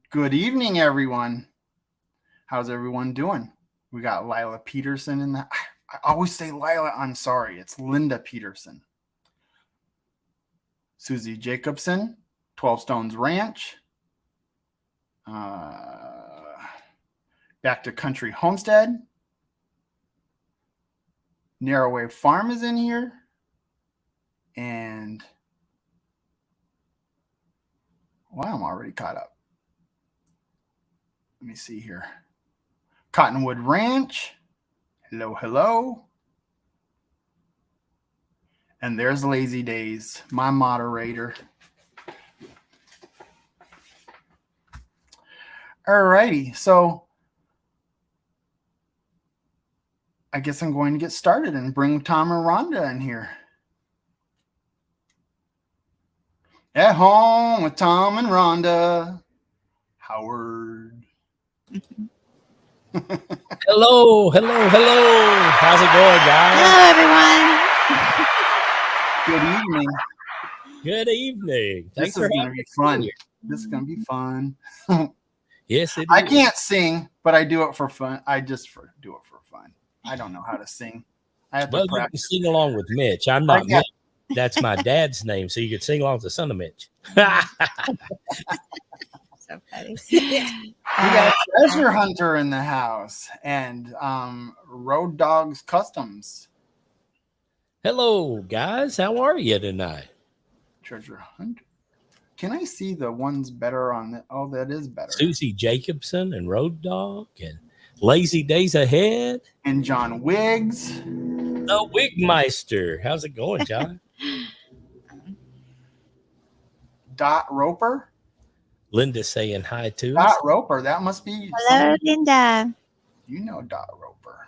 Good evening, everyone. How's everyone doing? We got Lila Peterson in the. I always say Lila. I'm sorry. It's Linda Peterson. Susie Jacobson, 12 Stones Ranch. Back to Country Homestead. Narrow Wave Farm is in here. And wow, I'm already caught up. Let me see here. Cottonwood Ranch. Hello, hello. And there's Lazy Days, my moderator. All righty. So I guess I'm going to get started and bring Tom and Rhonda in here. At home with Tom and Rhonda Howard. Hello. How's it going, guys? Hello, everyone. Good evening. Good evening. This is going to be fun. This is going to be fun. Yes, it is. I can't sing, but I do it for fun. I just do it for fun. I don't know how to sing. I have to practice. You can sing along with Mitch. I'm not Mitch. That's my dad's name, so you could sing along with the son of Mitch. So funny. We got a treasure hunter in the house and Road Dogs Customs. Hello, guys. How are you tonight? Treasure hunter. Can I see the ones better on that? Oh, that is better. Susie Jacobson and Road Dog and Lazy Days Ahead. And John Wiggs. The Wigmeister. How's it going, John? Dot Roper. Linda saying hi to Dot us. Roper. That must be. Hello, Linda. You know Dot Roper.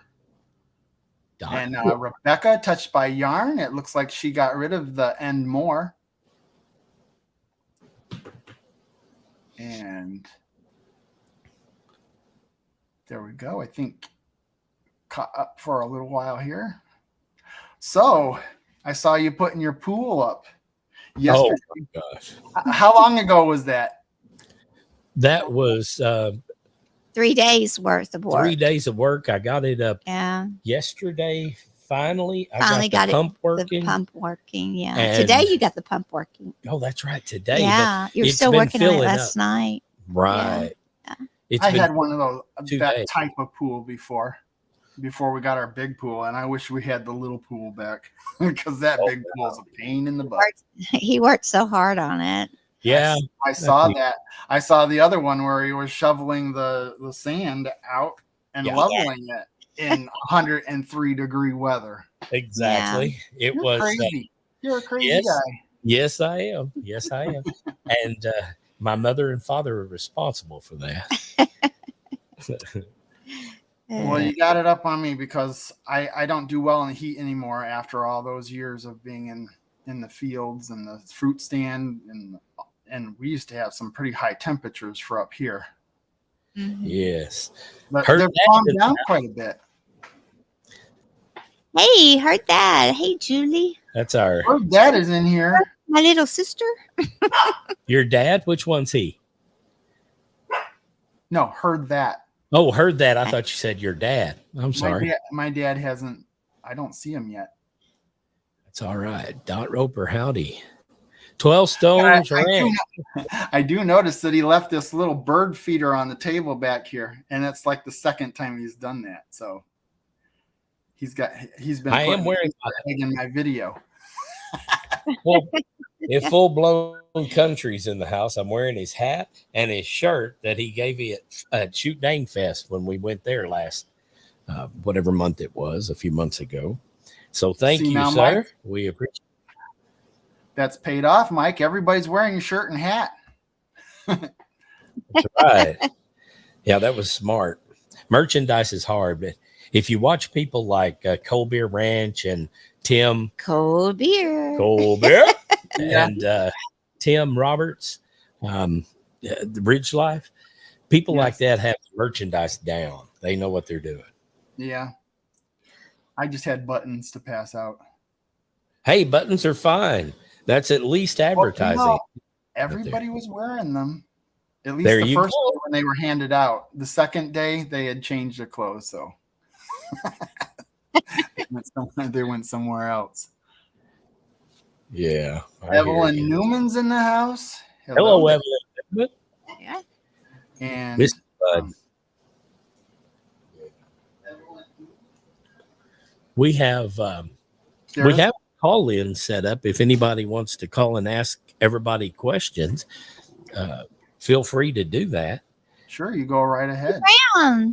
Dot. And Rebecca, Touched by Yarn. It looks like she got rid of the and more. And there we go. I think caught up for a little while here. So I saw you putting your pool up yesterday. Oh my gosh. How long ago was that? That was 3 days worth of work. 3 days of work. I got it up yesterday. Finally, I got the pump working. The pump working, yeah. And today you got the pump working. Oh, that's right. Today. Yeah, you were still working on it last night. Right. Yeah. I had one of those that type of pool before we got our big pool, and I wish we had the little pool back because that big pool is a pain in the butt. He worked so hard on it. Yeah, I saw that. I saw the other one where he was shoveling the sand out and leveling it in 103-degree weather. Exactly. Yeah. You're crazy. You're a crazy guy. Yes, I am. And my mother and father are responsible for that. Well, you got it up on me because I don't do well in the heat anymore after all those years of being in the fields and the fruit stand, and we used to have some pretty high temperatures for up here. Mm-hmm. Yes. But they've calmed down quite a bit. Hey, heard that. Hey, Julie. That's our dad is in here. My little sister. Your dad? Which one's he? No, heard that. Oh, heard that. I thought you said your dad. I'm sorry. My dad hasn't. I don't see him yet. That's all right. Dot Roper, howdy. 12 Stones Ranch. I do notice that he left this little bird feeder on the table back here, and it's like the second time he's done that. So he's been. I am wearing in my video. Well, in full-blown countries in the house, I'm wearing his hat and his shirt that he gave me at Shoot Dang Fest when we went there last, whatever month it was, a few months ago. So thank you, now, sir. Mike, we appreciate it. That's paid off, Mike. Everybody's wearing a shirt and hat. That's right. Yeah, that was smart. Merchandise is hard, but if you watch people like Cold Beer Ranch and Tim Cold Beer and Tim Roberts, the Ridge Life, people like that have merchandise down. They know what they're doing. Yeah. I just had buttons to pass out. Hey, buttons are fine. That's at least advertising. Well, everybody was wearing them. At least There the you first go. day when they were handed out. The second day they had changed their clothes, so they went somewhere else. Yeah. I hear Evelyn you. Newman's in the house. Hello, Evelyn. Yeah. And This we have there's- a call in set up. If anybody wants to call and ask everybody questions, feel free to do that. sure, you go right ahead.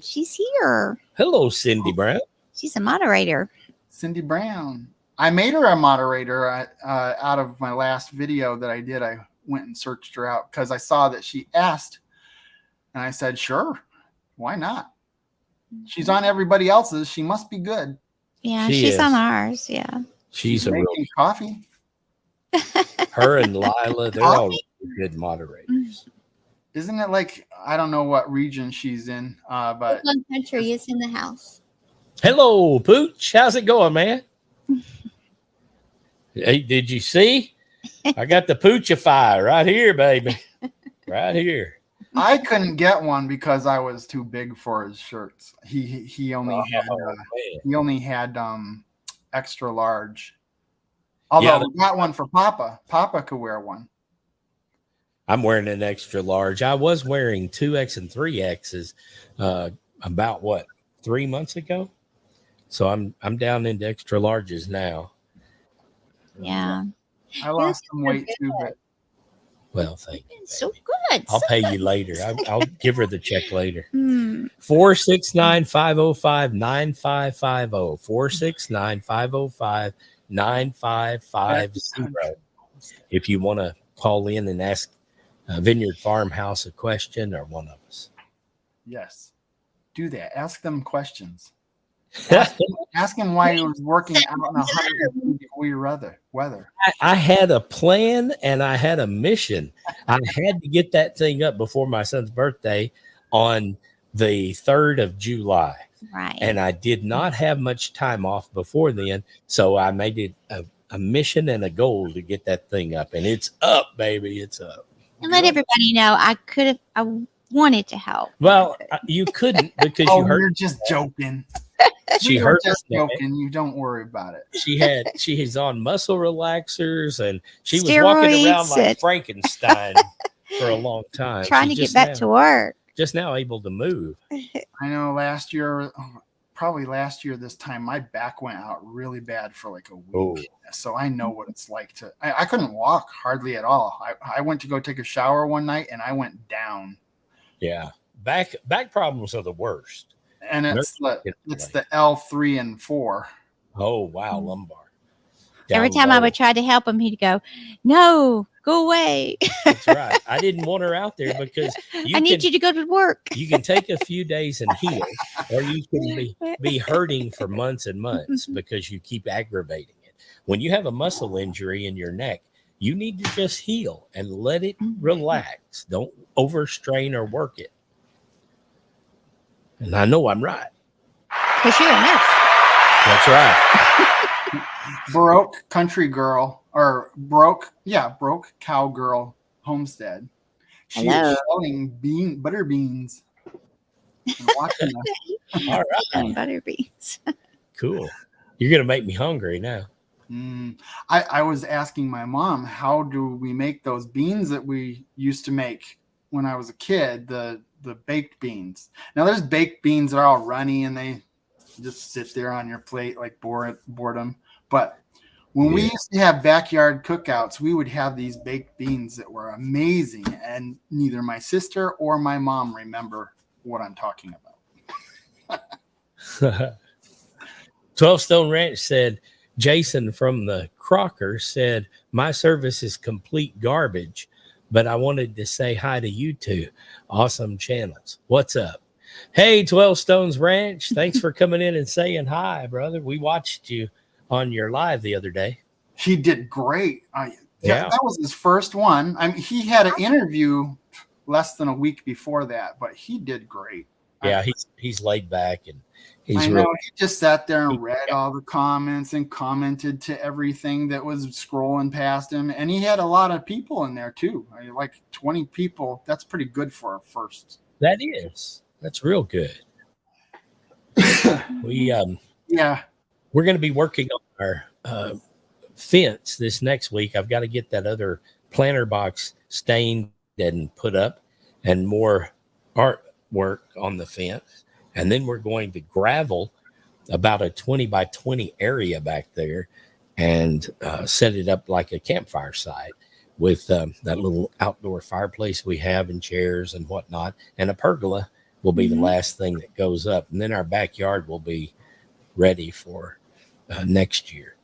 She's here. Hello, Cindy Brown. She's a moderator. Cindy Brown. I made her a moderator out of my last video that I did. I went and searched her out because I saw that she asked, and I said, sure, why not? She's on everybody else's. She must be good. Yeah, She she's is. on ours. Yeah. She's a real. Making coffee. Her and Lila, they're all really good moderators. Isn't it like, I don't know what region she's in, but One country is in the house. Hello, Pooch. How's it going, man? Hey, did you see? I got the Poochify right here, baby. Right here. I couldn't get one because I was too big for his shirts. He only had extra large. Although we got one for Papa. Papa could wear one. I'm wearing an extra large. I was wearing 2X and 3Xs about 3 months ago. So I'm down into extra larges now. Yeah. I lost some weight too, but Well, thank you. It's so baby. good. I'll pay you later. I'll give her the check later. Hmm. 469-505-9550. 469-505-9550. If you want to call in and ask Vineyard Farmhouse a question or one of us. yes, do that. Ask them questions. Ask him why he was working out in 100-degree weather. I had a plan and I had a mission. I had to get that thing up before my son's birthday on the 3rd of July. Right. And I did not have much time off before then. So I made it a mission and a goal to get that thing up. And it's up, baby. It's up. And let everybody know I wanted to help. Well, you couldn't because you hurt. You're just joking. She You're hurt just her neck. joking. You don't worry about it. She's on muscle relaxers and she was walking around like Frankenstein for a long time. Trying She's to get just back now- to work. Just now able to move. I know probably last year this time, my back went out really bad for like a week. Oh. So I know what it's like I couldn't walk hardly at all. I went to go take a shower one night and I went down. Yeah. Back problems are the worst. And it's the L3 and 4. Oh, wow. Lumbar. Every Down time I low. would try to help him, he'd go, "No, go away. That's right. I didn't want her out there because I need you to go to work." You can take a few days and heal, or you can be hurting for months and months because you keep aggravating it. When you have a muscle injury in your neck, you need to just heal and let it relax. Don't overstrain or work it. And I know I'm right. Because you're a nurse. That's right. Broke country girl or broke cowgirl homestead. She Hello. is selling butter beans. And watching us. All right. And butter beans. Cool. You're going to make me hungry now. I was asking my mom, how do we make those beans that we used to make when I was a kid, the baked beans. Now there's baked beans that are all runny and they just sit there on your plate like boredom. But when we used to have backyard cookouts, we would have these baked beans that were amazing. And neither my sister or my mom remember what I'm talking about. 12 Stone Ranch said, Jason from the Crocker said, my service is complete garbage, but I wanted to say hi to you two. Awesome channels. What's up? Hey, 12 Stones Ranch. Thanks for coming in and saying hi, brother. We watched you on your live the other day. He did great. That was his first one. I mean, he had an interview less than a week before that, but he did great. Yeah, he's laid back and he's I know real. he just sat there and read all the comments and commented to everything that was scrolling past him. And he had a lot of people in there too. I mean, like 20 people. That's pretty good for a first. That's real good. Yeah. We're going to be working on our fence this next week. I've got to get that other planter box stained and put up, and more artwork on the fence. And then we're going to gravel about a 20 by 20 area back there and set it up like a campfire site with that little outdoor fireplace we have and chairs and whatnot. And a pergola will be the last thing that goes up. And then our backyard will be ready for next year.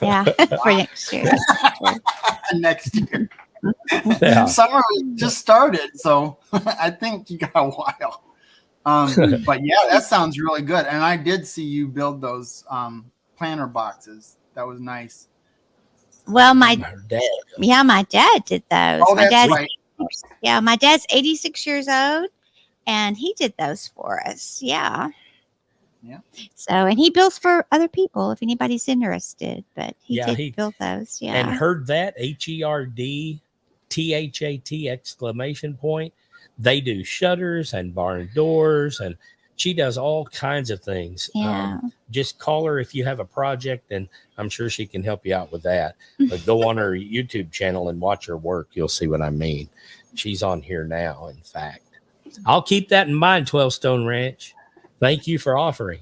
Yeah, for next year. Next year. Yeah. Summer just started, so I think you got a while. But yeah, that sounds really good. And I did see you build those planter boxes. That was nice. Well, my Dad. dad did those. Oh, my that's dad's right. Yeah, my dad's 86 years old, and he did those for us. Yeah. Yeah. So, and he builds for other people if anybody's interested, but he Yeah, did build those. Yeah. And heard that HERDTHAT exclamation point. They do shutters and barn doors, and she does all kinds of things. Yeah. Just call her if you have a project, and I'm sure she can help you out with that. But go on her YouTube channel and watch her work. You'll see what I mean. She's on here now, in fact. I'll keep that in mind, 12 Stone Ranch. Thank you for offering.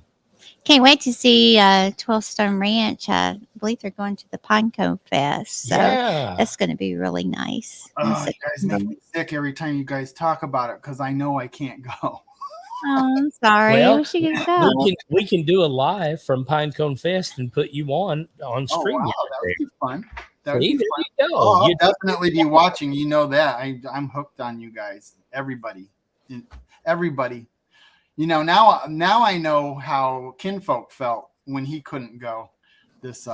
Can't wait to see 12 Stone Ranch. I believe they're going to the Pinecone Fest. So Yeah. that's going to be really nice. Oh, you guys make me sick every time you guys talk about it because I know I can't go. Oh, I'm sorry. Well, I wish you could go. we can do a live from Pinecone Fest and put you on Oh, stream. wow, that would be fun. That would See, be there fun. you go. Oh, I'll You- definitely be watching. You know that. I'm hooked on you guys. Everybody. You know, now I know how Kinfolk felt when he couldn't go this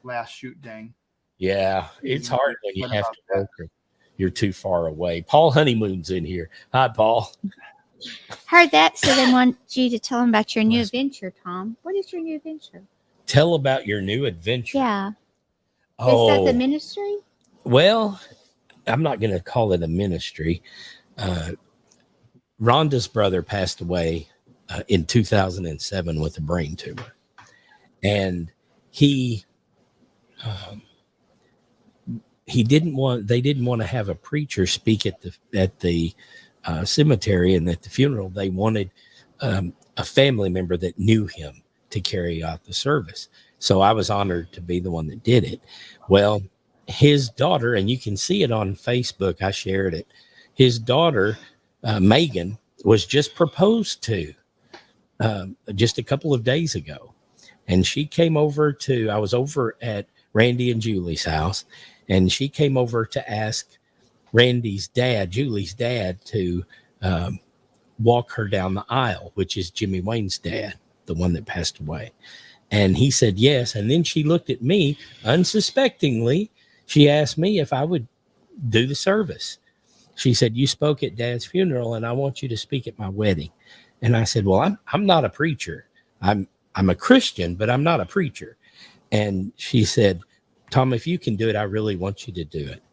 last shoot dang. Yeah, it's hard when you What have about to work or you're too far away. Paul Honeymoon's in here. Hi, Paul. Heard that, so they want you to tell them about your new adventure, Tom. What is your new adventure? Tell about your new adventure. Yeah. Oh, Is that the ministry? well, I'm not going to call it a ministry. Rhonda's brother passed away in 2007 with a brain tumor, and they didn't want to have a preacher speak at the cemetery and at the funeral. They wanted a family member that knew him to carry out the service. So I was honored to be the one that did it. Well, his daughter, and you can see it on Facebook, I shared it. His daughter, Megan, was just proposed to just a couple of days ago. And she came over I was over at Randy and Julie's house, and she came over to ask Randy's dad, Julie's dad, to walk her down the aisle, which is Jimmy Wayne's dad, the one that passed away. And he said yes. And then she looked at me unsuspectingly. She asked me if I would do the service. She said, "You spoke at Dad's funeral, and I want you to speak at my wedding." And I said, "Well, I'm not a preacher. I'm a Christian, but I'm not a preacher." And she said, "Tom, if you can do it, I really want you to do it."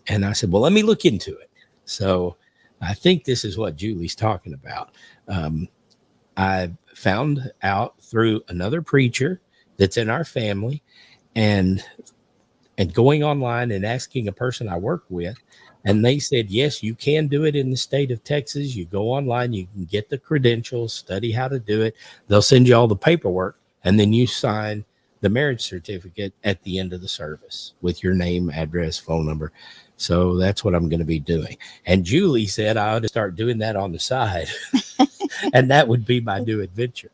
And I said, "Well, let me look into it." So I think this is what Julie's talking about. I found out through another preacher that's in our family, and going online and asking a person I work with, and they said, yes, you can do it in the state of Texas. You go online, you can get the credentials, study how to do it. They'll send you all the paperwork, and then you sign the marriage certificate at the end of the service with your name, address, phone number. So that's what I'm going to be doing. And Julie said I ought to start doing that on the side. And that would be my new adventure.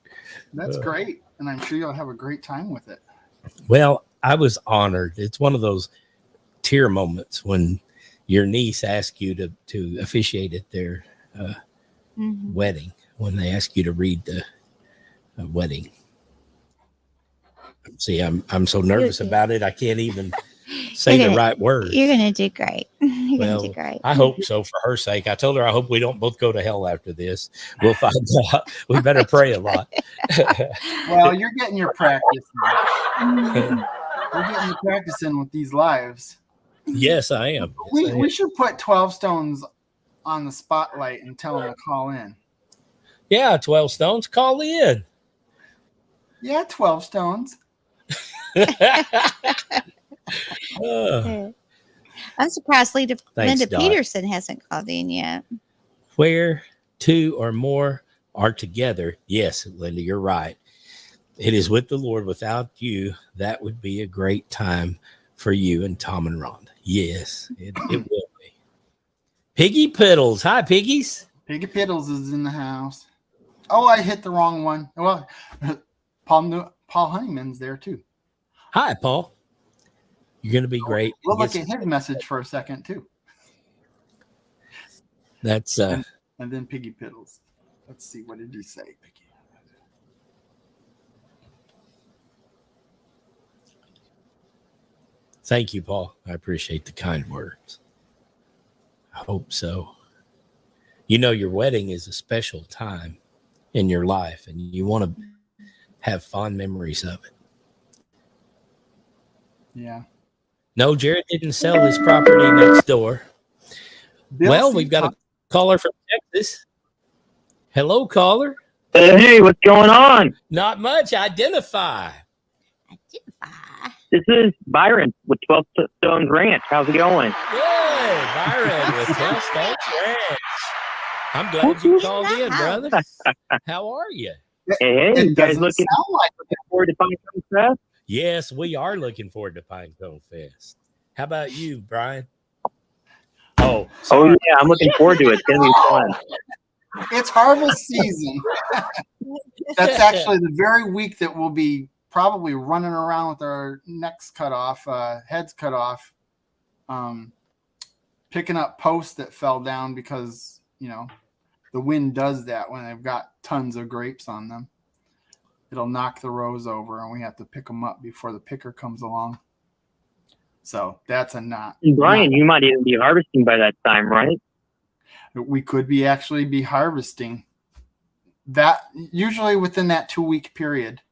That's great. And I'm sure you'll have a great time with it. Well, I was honored. It's one of those tear moments when your niece asks you to officiate at their wedding, when they ask you to read the wedding. See, I'm so nervous about it. I can't even say the right words. You're gonna do great. You're gonna do Well, great. I hope so for her sake. I told her I hope we don't both go to hell after this. We'll find out. We better pray a lot. Well, you're getting your practice. Mm. You're getting your practice in with these lives. Yes, I am. We should put 12 stones on the spotlight and tell them to call in. Yeah, 12 stones, call in. Yeah, 12 stones. I'm surprised Linda Thanks, Dot. Peterson hasn't called in yet. Where two or more are together. Yes, Linda, you're right. It is with the Lord. Without you, that would be a great time for you and Tom and Rhonda. Yes, it will be. Piggy Piddles. Hi, Piggies. Piggy Piddles is in the house. Oh, I hit the wrong one. Well, Paul Honeyman's there too. Hi, Paul. You're going to be great. We'll look at his message for a second too. That's and then Piggy Piddles. Let's see, what did he say, Piggy? Thank you, Paul. I appreciate the kind words. I hope so. You know, your wedding is a special time in your life, and you want to have fond memories of it. Yeah. No, Jared didn't sell his property next door. Well, we've got a caller from Texas. Hello, caller. Hey, what's going on? Not much. Identify. This is Byron with 12 Stones Ranch. How's it going? Good, Byron with 12 Stones Ranch. I'm glad you called in, brother. How are you? Hey, you guys looking forward to Pinecone Fest? Yes, we are looking forward to Pinecone Fest. How about you, Brian? Oh, yeah, I'm looking forward to it. It's going to be fun. It's harvest season. That's actually the very week that we'll be probably running around with our necks cut off, heads cut off, picking up posts that fell down because, you know, the wind does that when they've got tons of grapes on them. It'll knock the rows over and we have to pick them up before the picker comes along. So that's a knot. Brian, you might even be harvesting by that time, right? We could be actually be harvesting that usually within that 2-week period.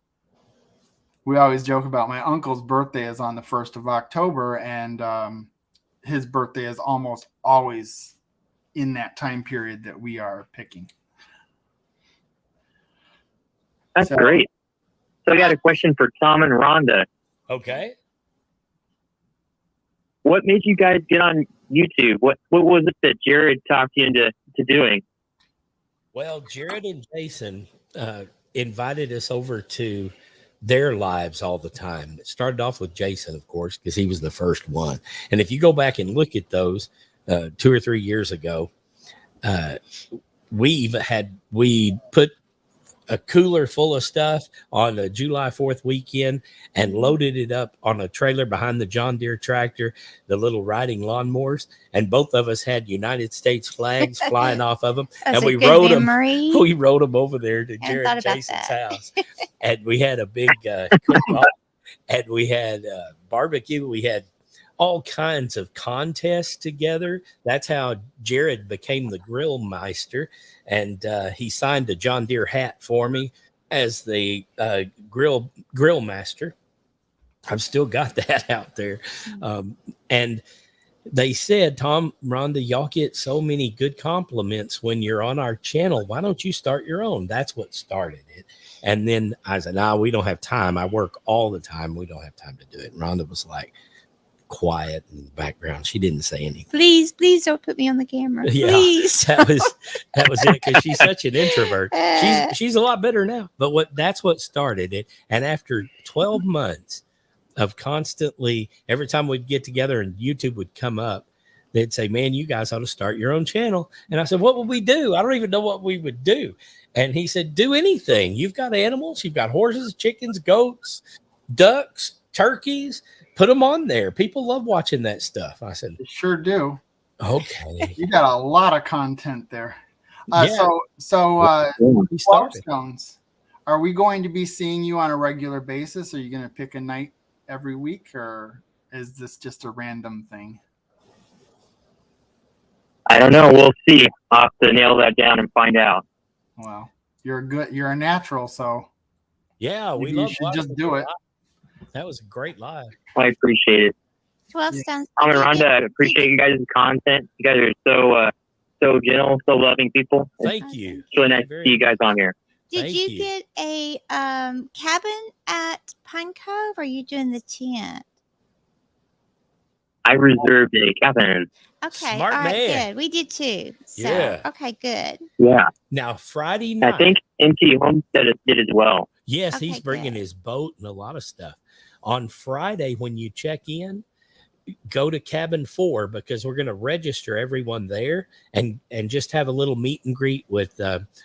We always joke about my uncle's birthday is on the 1st of October, and his birthday is almost always in that time period that we are picking. That's great. So I got a question for Tom and Rhonda. Okay. What made you guys get on YouTube? What was it that Jared talked you into doing? Well, Jared and Jason invited us over to their lives all the time. It started off with Jason, of course, because he was the first one. And if you go back and look at those 2 or 3 years ago, we put a cooler full of stuff on a July 4th weekend and loaded it up on a trailer behind the John Deere tractor, the little riding lawnmowers. And both of us had United States flags flying off of them. And we rode them over there to Jared and Jason's house. And we had a big cook-off, and we had barbecue. We had all kinds of contests together. That's how Jared became the grill meister. And he signed a John Deere hat for me as the grill master. I've still got that out there. And they said, Tom, Rhonda, y'all get so many good compliments when you're on our channel. Why don't you start your own? That's what started it. And then I said, no, we don't have time. I work all the time. We don't have time to do it. And Rhonda was like, quiet in the background. She didn't say anything. Please don't put me on the camera. Yeah, please. that was it, because she's such an introvert. She's a lot better now. But that's what started it. And after 12 months of constantly, every time we'd get together and YouTube would come up, they'd say, man, you guys ought to start your own channel. And I said, what would we do? I don't even know what we would do. And he said, do anything. You've got animals. You've got horses, chickens, goats, ducks, turkeys. Put them on there. People love watching that stuff. I said, they sure do. Okay. You got a lot of content there. So 12 Stones, are we going to be seeing you on a regular basis? Are you going to pick a night every week, or is this just a random thing? I don't know. We'll see. I'll have to nail that down and find out. Well, you're a natural, so Yeah, we maybe you love should just do it. That was a great live. I appreciate it. 12 Yeah. stones. Tom and Did you Rhonda, I appreciate you guys' content. You guys are so gentle, so loving people. Thank you. It's really nice to see you guys on here. Did Thank you you. get a cabin at Pine Cove, or are you doing the tent? I reserved a cabin. Okay, Smart all right, man. good. We did too. So, Yeah. okay, good. Yeah. Now, Friday night. I think NT Homestead did as well. Yes, Okay, he's bringing good. his boat and a lot of stuff. On Friday, when you check in, go to cabin 4 because we're going to register everyone there and just have a little meet and greet with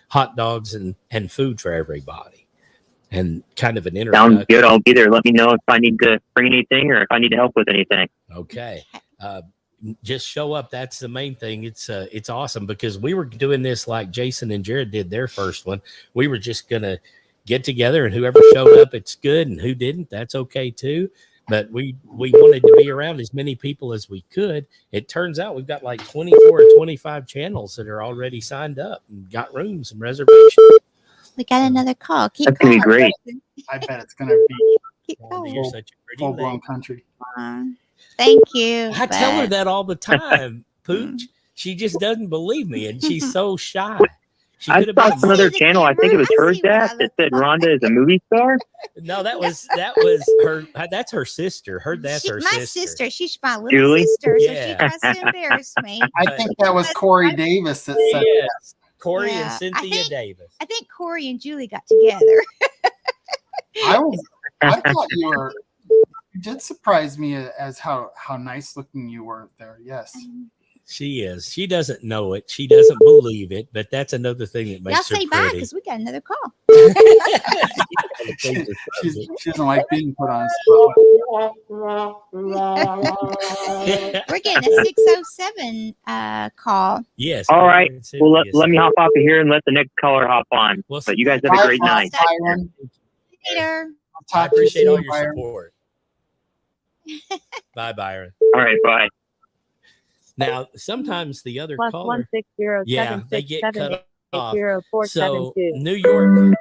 hot dogs and food for everybody and kind of an introduction. Sounds good. I'll be there. Let me know if I need to bring anything or if I need help with anything. Okay. Just show up. That's the main thing. It's awesome because we were doing this like Jason and Jared did their first one. We were just going to get together and whoever showed up, it's good. And who didn't, that's okay too. But we wanted to be around as many people as we could. It turns out we've got like 24 or 25 channels that are already signed up and got rooms and reservations. We got another call. Keep That's going to be calling. great. I bet it's gonna be Keep You're calling. such a pretty full-blown lady. country. Thank you. I tell her but- that all the time, Pooch. She just doesn't believe me, and she's so shy. She I could have saw been. some other the channel. I think it was camera. I her see what I dad that look said like. Rhonda is a movie star. No, that was her. That's her sister. That's her my sister. She's my little Julie? sister, so Yeah. she tries to embarrass me. I think that was Corey Davis that said that. Yes, Corey Yeah, and I Cynthia think- Davis. I think Corey and Julie got together. I thought you did surprise me as how nice looking you were there. Yes. She is. She doesn't know it. She doesn't believe it. But that's another thing that Y'all makes her say bye pretty. because we got another call. She doesn't like being put on the spot. We're getting a 607 call. Yes. All right. Corey and Well, Cynthia let me said- hop off of here and let the next caller hop on. Well, But you guys have a Bye, great night. Byron. Later. I'll I talk to you appreciate all soon, your Byron. support. Bye, Byron. All right. Bye. Now, sometimes the other Plus caller, 160 yeah, they get cut 767 off. 80472. So New York, New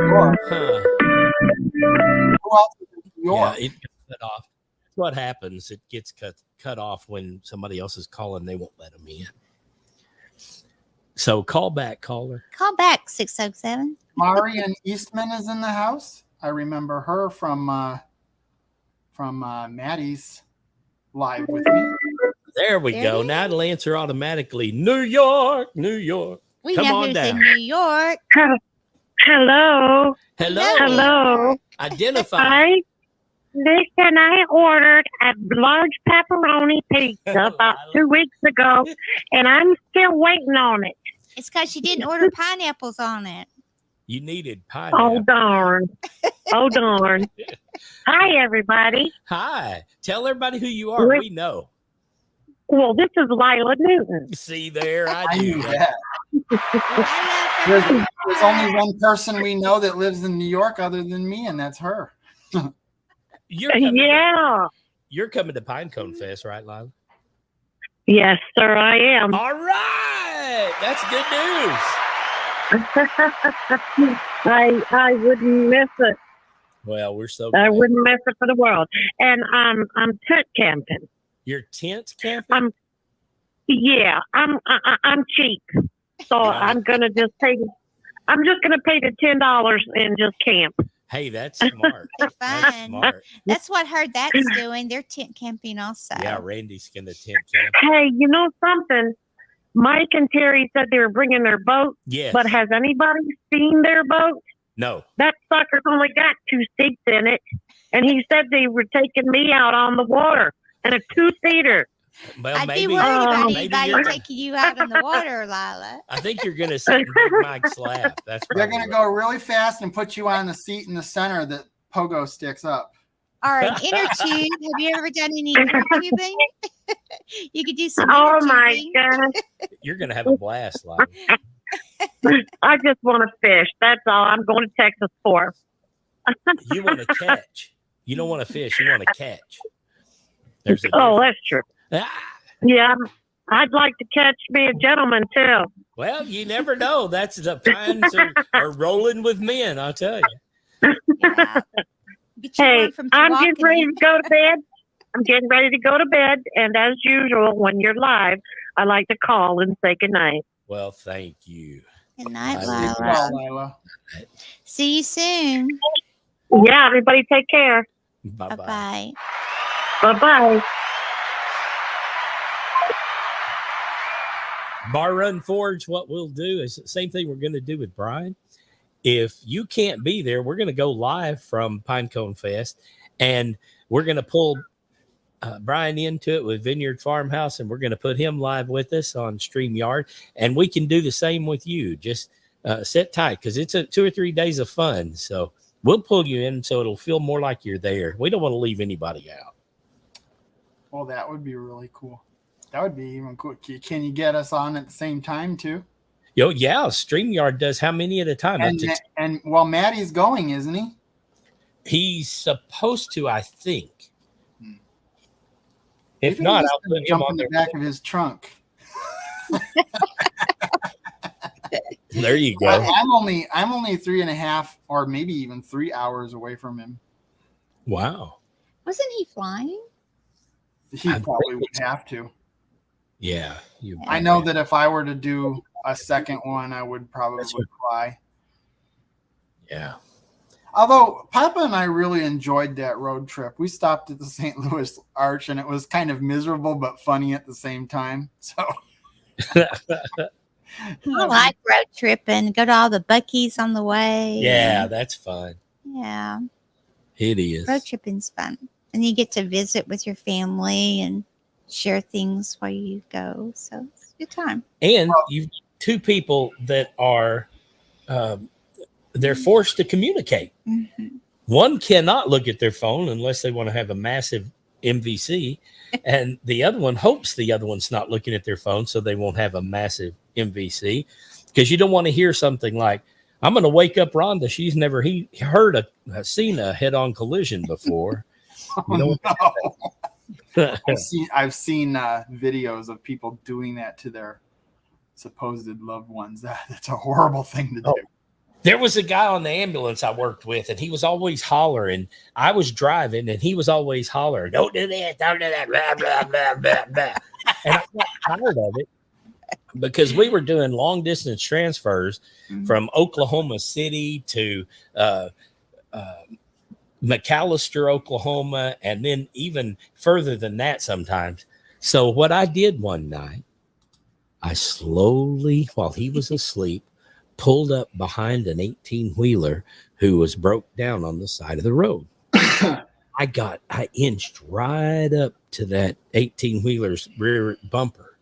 York. huh? Who else is in New Yeah, York? it gets cut off. That's what happens. It gets cut off when somebody else is calling. They won't let them in. So call back, caller. Call back 607. Marian Eastman is in the house. I remember her from Maddie's live with me. There we There go. it Now it'll answer automatically. New York, New York. We Come know on who's down. in New York. Hello. Hello. Hello. Identify. Listen, I ordered a large pepperoni pizza about 2 weeks ago, and I'm still waiting on it. It's because you didn't order pineapples on it. You needed Oh, pineapple. darn. Oh, darn. Hi, everybody. Hi. Tell everybody who you are. Wait. We know. Well, this is Lila Newton. See there, I I do. knew that. There's only one person we know that lives in New York other than me, and that's her. You're coming, Yeah. you're coming to Pinecone Fest, right, Lila? Yes, sir, I am. All right. That's good news. I wouldn't miss it. Well, we're so I glad. wouldn't miss it for the world. And I'm tent camping. Your tent camping? Yeah, I'm cheap, so Yeah. I'm just gonna pay the $10 and just camp. Hey, that's smart. That's Fun. smart. That's what her that's doing. They're tent camping also. Yeah, Randy's gonna tent camp. Hey, you know something? Mike and Terry said they were bringing their boat, Yes. but has anybody seen their boat? No. That sucker's only got 2 seats in it, and he said they were taking me out on the water in a 2-seater. Well, I'd maybe, be worried about maybe anybody you're, taking you out in the water, Lila. I think you're gonna sit in Big Mike's lap. That's They're probably going to go really fast and put you on the seat in the center that pogo sticks up. Or an inner tube. Have you ever done any inner tubing? You could do some Oh inner my tubing. God! You're gonna have a blast, Lila. I just want to fish. That's all I'm going to Texas for. You want to catch. You don't want to fish. You want to catch. There's a Oh, difference. that's true. Ah, Yeah, I'd like to catch me a gentleman too. well, you never know. That's the pines are rolling with men, I'll tell you. Yeah. Get you Hey, one from I'm getting Tawakoni. ready to go to bed. I'm getting ready to go to bed, and as usual, when you're live, I like to call and say goodnight. Well, thank you. Good night, I did Lila. Lila. See you soon. Yeah, everybody take care. Bye-bye. Bye-bye. Bye-bye. Bar Run Forge, what we'll do is the same thing we're going to do with Brian. If you can't be there, we're going to go live from Pinecone Fest, and we're going to pull Brian into it with Vineyard Farmhouse, and we're going to put him live with us on StreamYard, and we can do the same with you. Just sit tight because it's 2 or 3 days of fun. So we'll pull you in so it'll feel more like you're there. We don't want to leave anybody out. Well, that would be really cool. That would be even cool. Can you get us on at the same time too? Yo, yeah, StreamYard does how many at a time? And well, Maddie's going, isn't he? He's supposed to, I think. If Maybe not, he's I'll gonna put him jump on in the there. back of his trunk. There you go. I'm only 3.5 or maybe even 3 hours away from him. Wow. Wasn't he flying? He I probably think would have to. Yeah. I know that if I were to do a second one, I would probably fly. Yeah. Although Papa and I really enjoyed that road trip. We stopped at the St. Louis Arch, and it was kind of miserable but funny at the same time. So I like road tripping. Go to all the Buc-ee's on the way. Yeah, that's fun. Yeah. It is. Road tripping's fun. And you get to visit with your family and share things while you go. So it's a good time. And you've two people that are they're forced to communicate. Mm-hmm. One cannot look at their phone unless they want to have a massive MVC, and the other one hopes the other one's not looking at their phone so they won't have a massive MVC, because you don't want to hear something like, I'm going to wake up Rhonda. She's never seen a head-on collision before. You know, no. I've seen videos of people doing that to their supposed loved ones. That's a horrible thing to do. There was a guy on the ambulance I worked with, and he was always hollering. I was driving, and he was always hollering, don't do this, don't do that, blah, blah, blah, blah, blah. And I got tired of it because we were doing long-distance transfers from Oklahoma City to McAllister, Oklahoma, and then even further than that sometimes. So what I did one night, I slowly, while he was asleep, pulled up behind an 18-wheeler who was broke down on the side of the road. I inched right up to that 18-wheeler's rear bumper,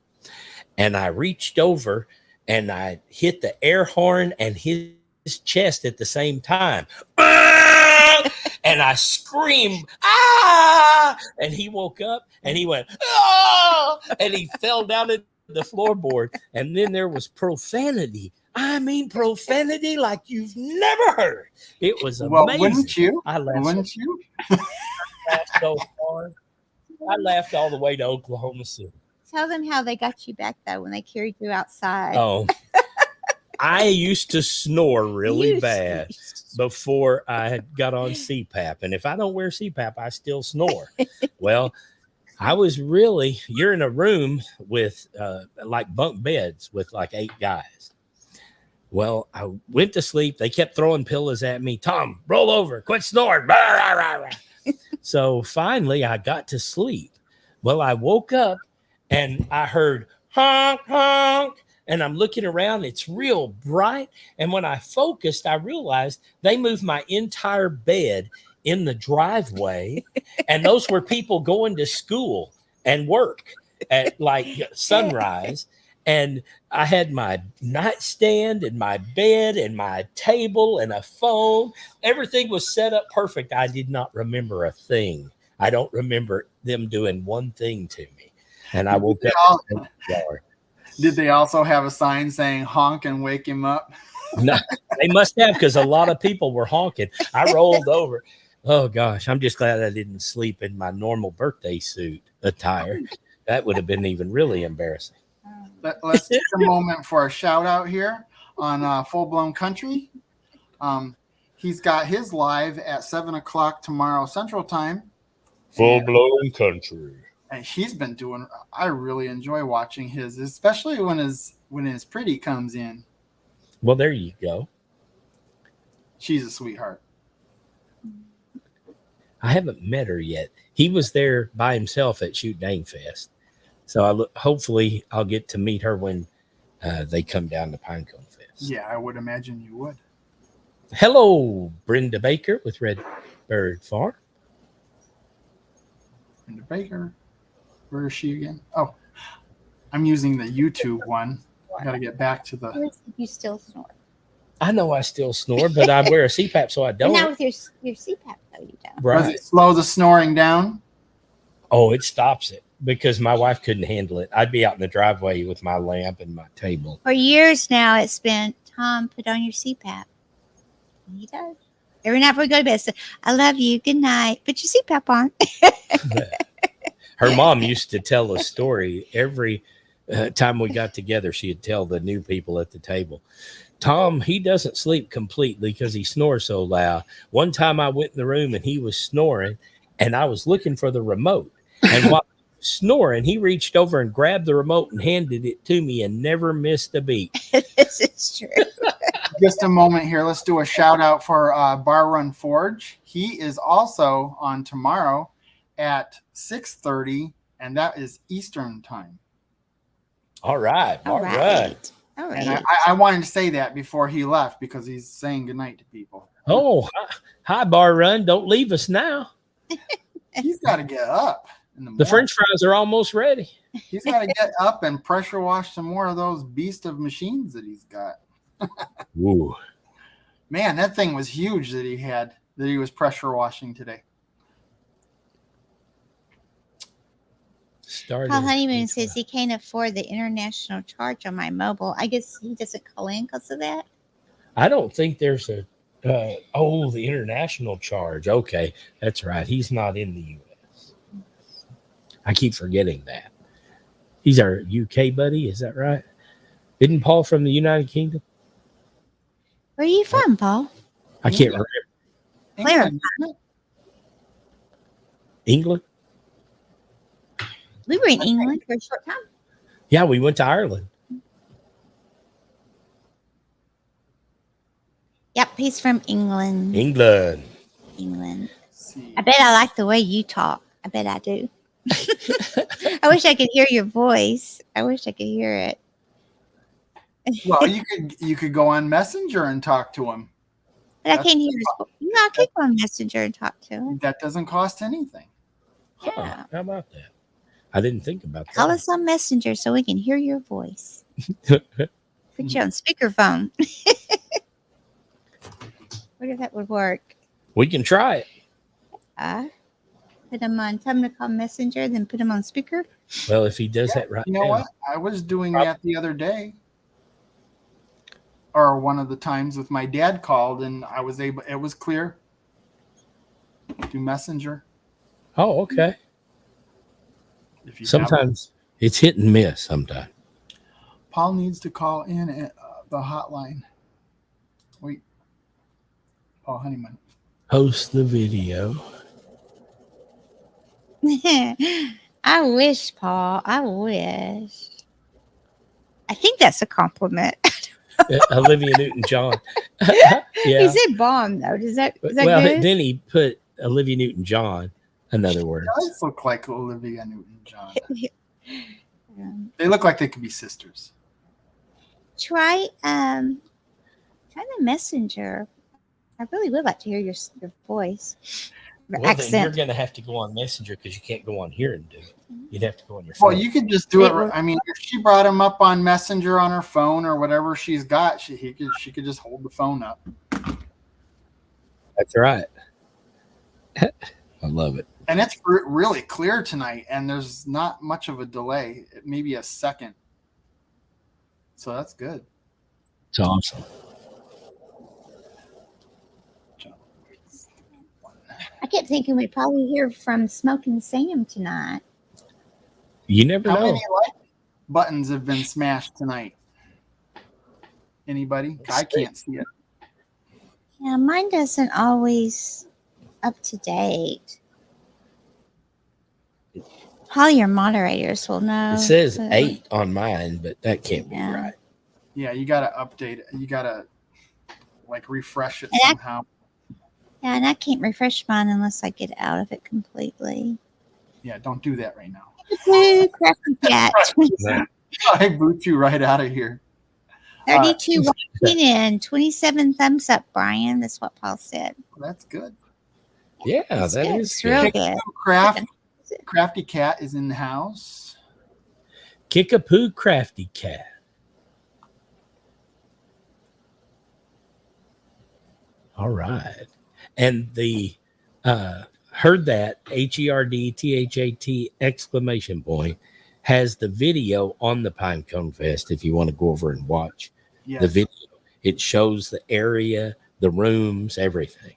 and I reached over and I hit the air horn and his chest at the same time. And I screamed, ah! And he woke up and he went, ah! And he fell down at the floorboard. And then there was profanity. I mean, profanity like you've never heard. It was amazing. Well, wouldn't you? I laughed so hard. I laughed all the way to Oklahoma City. Tell them how they got you back, though, when they carried you outside. Oh, I used to snore really bad before I got on CPAP. And if I don't wear CPAP, I still snore. Well, you're in a room with like bunk beds with like 8 guys. Well, I went to sleep. They kept throwing pillows at me. Tom, roll over. Quit snoring. So finally, I got to sleep. Well, I woke up and I heard honk, honk. And I'm looking around. It's real bright. And when I focused, I realized they moved my entire bed in the driveway. And those were people going to school and work at like sunrise. And I had my nightstand and my bed and my table and a phone. Everything was set up perfect. I did not remember a thing. I don't remember them doing one thing to me. And I woke up. Did they also have a sign saying honk and wake him up? No, they must have, because a lot of people were honking. I rolled over. Oh gosh, I'm just glad I didn't sleep in my normal birthday suit attire. That would have been even really embarrassing. Let's take a moment for a shout out here on Full Blown Country. He's got his live at 7:00 tomorrow Central Time. Full Blown Country. And he's been doing. I really enjoy watching his, especially when his pretty comes in. Well, there you go. She's a sweetheart. I haven't met her yet. He was there by himself at Shoot Dang Fest. So hopefully I'll get to meet her when they come down to Pinecone Fest. Yeah, I would imagine you would. Hello, Brenda Baker with Red Bird Farm. Brenda Baker. Where is she again? Oh, I'm using the YouTube one. I got to get back to the. You still snore. I know I still snore, but I wear a CPAP so I But don't. not with your CPAP, though, you don't. Does Right. it slow the snoring down? Oh, it stops it because my wife couldn't handle it. I'd be out in the driveway with my lamp and my table. For years now, it's been, Tom, put on your CPAP. And he does. Every night before we go to bed, say, I love you. Good night. Put your CPAP on. Her mom used to tell a story every time we got together. She'd tell the new people at the table, Tom, he doesn't sleep completely because he snores so loud. One time I went in the room and he was snoring and I was looking for the remote. And while he was snoring, he reached over and grabbed the remote and handed it to me and never missed a beat. This is true. Just a moment here. Let's do a shout out for Bar Run Forge. He is also on tomorrow at 6:30, and that is Eastern time. All right. All All right. right. All And right. I wanted to say that before he left because he's saying goodnight to people. Oh, hi, Bar Run. Don't leave us now. He's got to get up in the morning. The French fries are almost ready. He's got to get up and pressure wash some more of those beast of machines that he's got. Ooh. Man, that thing was huge that he was pressure washing today. Paul Honeymoon says he can't afford the international charge on my mobile. I guess he doesn't call in because of that. I don't think there's a the international charge. Okay, that's right. He's not in the U.S. I keep forgetting that. He's our UK buddy. Is that right? Isn't Paul from the United Kingdom? Where are you from, Paul? I can't remember. England, isn't it? England? We were in England for a short time. Yeah, we went to Ireland. Yep, he's from England. England. England. Let's see. I bet I like the way you talk. I bet I do. I wish I could hear your voice. I wish I could hear it. Well, you could go on Messenger and talk to him. But I can't hear his voice. Yeah, I could go on Messenger and talk to him. That doesn't cost anything. Huh, Yeah. how about that? I didn't think about that. Call us on Messenger so we can hear your voice. Put you on speakerphone. Wonder if that would work. We can try it. Put them on, tell them to call Messenger, then put them on speaker. Well, if he does that right You know now. what? I was doing that the other day. Or one of the times with my dad called and it was clear. Do Messenger. Oh, okay. If you have Sometimes it's hit and miss sometimes. it. Paul needs to call in at the hotline. Wait. Paul Honeyman. Post the video. I wish, Paul. I wish. I think that's a compliment. Olivia Newton-John. He Yeah. said bomb, though. Is that Well, good? then he put Olivia Newton-John, another word. It does look like Olivia Newton-John. Um, They look like they could be sisters. try the Messenger. I really would like to hear your voice. Your Well, then you're accent. going to have to go on Messenger because you can't go on here and do it. You'd have to go on your phone. Well, you could just do it. I mean, if she brought him up on Messenger on her phone or whatever she's got, she could just hold the phone up. That's right. I love it. And it's really clear tonight, and there's not much of a delay, maybe a second. So that's good. It's awesome. I kept thinking we'd probably hear from Smoking Sam tonight. You never How know. many like buttons have been smashed tonight? Anybody? I can't see it. Yeah, mine doesn't always up to date. Probably your moderators will know. It says but- 8 on mine, but that can't be Yeah. right. Yeah, you got to update it. You got to like refresh it And I- somehow. Yeah, and I can't refresh mine unless I get out of it completely. Yeah, don't do that right now. Woo, Crafty Cat. No. I boot you right out of here. 32 watching and 27 thumbs up, Brian. That's what Paul said. That's good. Yeah, It's that good. is It's good. real good. Crafty Cat is in the house. Kickapoo Crafty Cat. All right. And the heard that HERDTHAT exclamation point has the video on the Pinecone Fest if you want to go over and watch Yes. the video. It shows the area, the rooms, everything.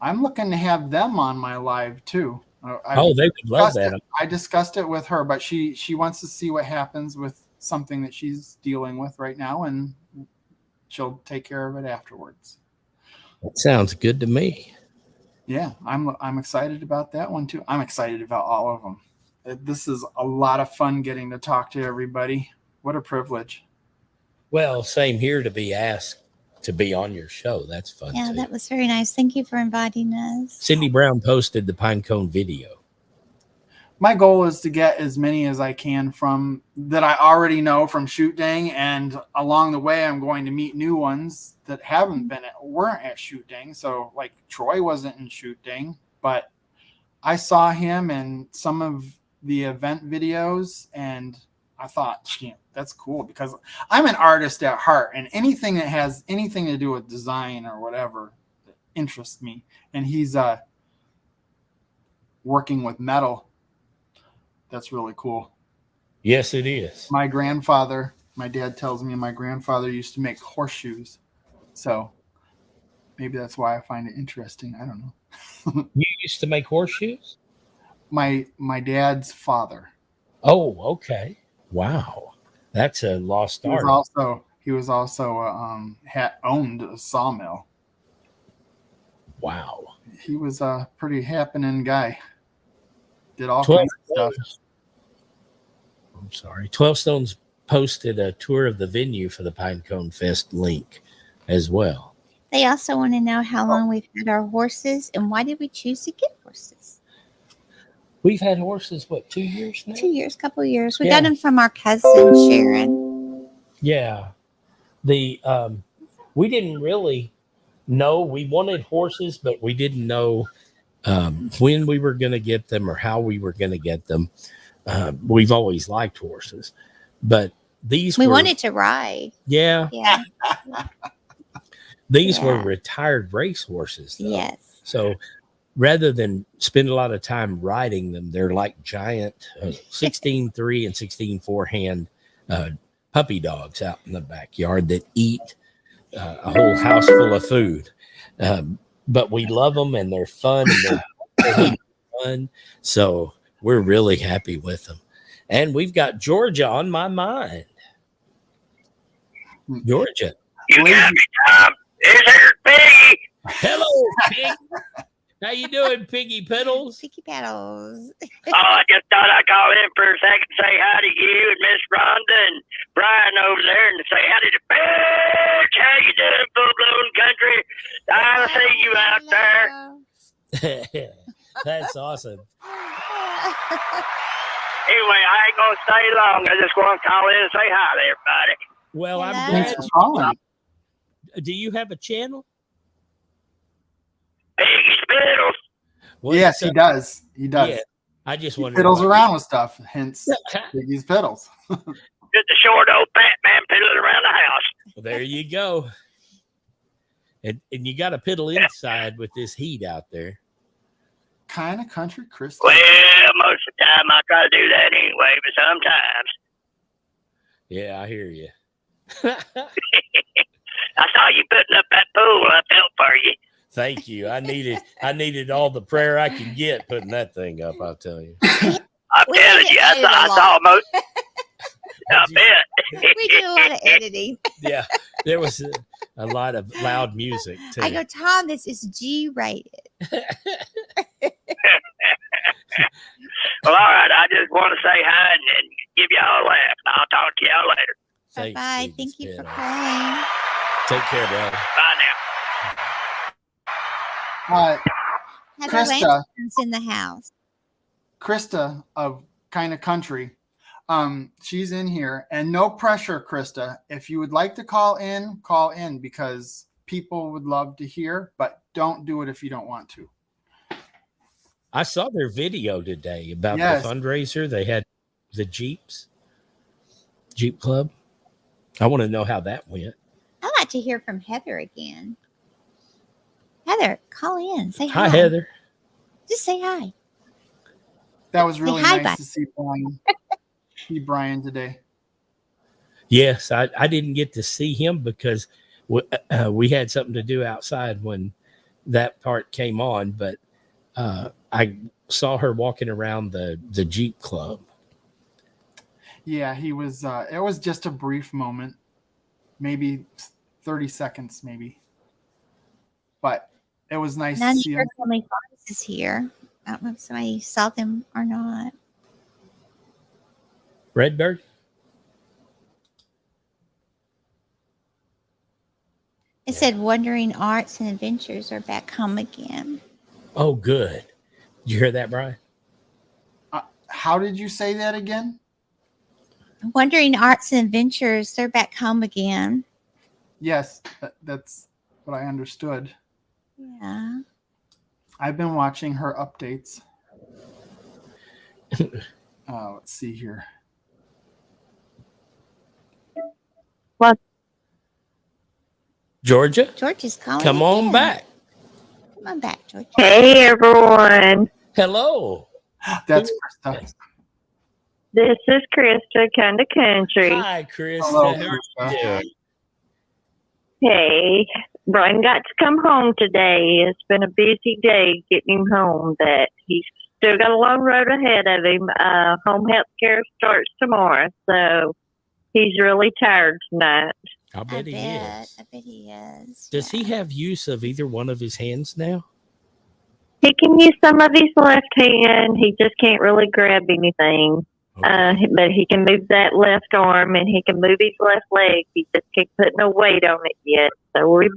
I'm looking to have them on my live too. Oh, they would love that. I discussed it with her, but she wants to see what happens with something that she's dealing with right now, and she'll take care of it afterwards. That sounds good to me. Yeah, I'm excited about that one too. I'm excited about all of them. This is a lot of fun getting to talk to everybody. What a privilege. Well, same here to be asked to be on your show. That's fun. Yeah, too. that was very nice. Thank you for inviting us. Cindy Brown posted the Pinecone video. My goal is to get as many as I can from that I already know from Shoot Dang, and along the way I'm going to meet new ones that weren't at Shoot Dang. So like Troy wasn't in Shoot Dang, but I saw him in some of the event videos and I thought, yeah, that's cool because I'm an artist at heart, and anything that has anything to do with design or whatever interests me. And he's working with metal. That's really cool. Yes, it is. My dad tells me my grandfather used to make horseshoes. So maybe that's why I find it interesting. I don't know. You used to make horseshoes? My dad's father. Oh, okay. Wow. That's a lost art. He was also owned a sawmill. Wow. He was a pretty happening guy. Did all 12 kinds of stuff. I'm sorry. 12 Stones posted a tour of the venue for the Pinecone Fest link as well. They also want to know how long we've had our horses and why did we choose to get horses? We've had horses, 2 years now? 2 years, couple years. We Yeah. got them from our cousin Sharon. Yeah. We didn't really know. We wanted horses, but we didn't know when we were going to get them or how we were going to get them. We've always liked horses, but these We were, wanted to ride. Yeah. Yeah. These Yeah. were retired race horses, though. Yes. So rather than spend a lot of time riding them, they're like giant 16.3 and 16.4 hand puppy dogs out in the backyard that eat a whole house full of food. But we love them and they're fun and they're fun. So we're really happy with them. And we've got Georgia on my mind. Georgia. You got me, Tom. It's here, Piggy. Hello, Pig. How you doing, Piggy Piddles? Picky paddles. Oh, I just thought I'd call in for a second to say hi to you and Miss Rhonda and Brian over there and to say hi to the bitch. How you doing, full-blown country? I'll see you out there. That's awesome. Anyway, I ain't going to stay long. I just want to call in and say hi to everybody. Well, I'm Hello. glad. Thanks for calling. Do you have a channel? Piggy Spittles. Well, Yes, so- he does. He does. Yeah, I just He wanted fiddles around with stuff, hence Well, Piggy's Fiddles. Just a short old fat man piddling around the house. there you go. And you got to piddle inside with this heat out there. Kind of country Christian. Well, most of the time I try to do that anyway, but sometimes. Yeah, I hear you. I saw you putting up that pool I built for you. Thank you. I needed all the prayer I could get putting that thing up, I'll tell you. I'm We telling you, edit a I lot. saw most. I bet. We do a lot of editing. Yeah, there was a lot of loud music too. I go, Tom, this is G-rated. Well, all right. I just want to say hi and give y'all a laugh. I'll talk to y'all later. Thanks, Bye-bye. dude. Thank It's you for been praying. Take care, brother. Bye now. Heather Krista. Lansing's in the house. Krista of Kind of Country. She's in here, and no pressure, Krista. If you would like to call in because people would love to hear, but don't do it if you don't want to. I saw their video today about Yes. the fundraiser. They had the Jeep Club. I want to know how that went. I'd like to hear from Heather again. Heather, call in. Say hi. Hi, Heather. Just say hi. That was really hi, nice bud. to see Brian today. Yes, I didn't get to see him because we had something to do outside when that part came on, but I saw her walking around the Jeep Club. Yeah, he was. It was just a brief moment, maybe 30 seconds, maybe. But it was nice None to see sure him. Family Farms is here. I don't know if somebody saw them or not. Redbird? It said Wandering Arts and Adventures are back home again. Oh, good. Did you hear that, Brian? How did you say that again? Wandering Arts and Adventures, they're back home again. Yes, that's what I understood. Yeah. I've been watching her updates. Let's see here. Georgia? George is calling. Come on again. back. Come on back, George. Hey, everyone. Hello. That's Krista. This is Krista, Kind of Country. Hi, Chris. Hello, How are Krista. you doing? Hey, Brian got to come home today. It's been a busy day getting him home, but he's still got a long road ahead of him. Home health care starts tomorrow, so he's really tired tonight. I bet he is. I bet he is. Does he have use of either one of his hands now? He can use some of his left hand. He just can't really grab anything. Okay. But he can move that left arm and he can move his left leg. He just can't put no weight on it yet. So we're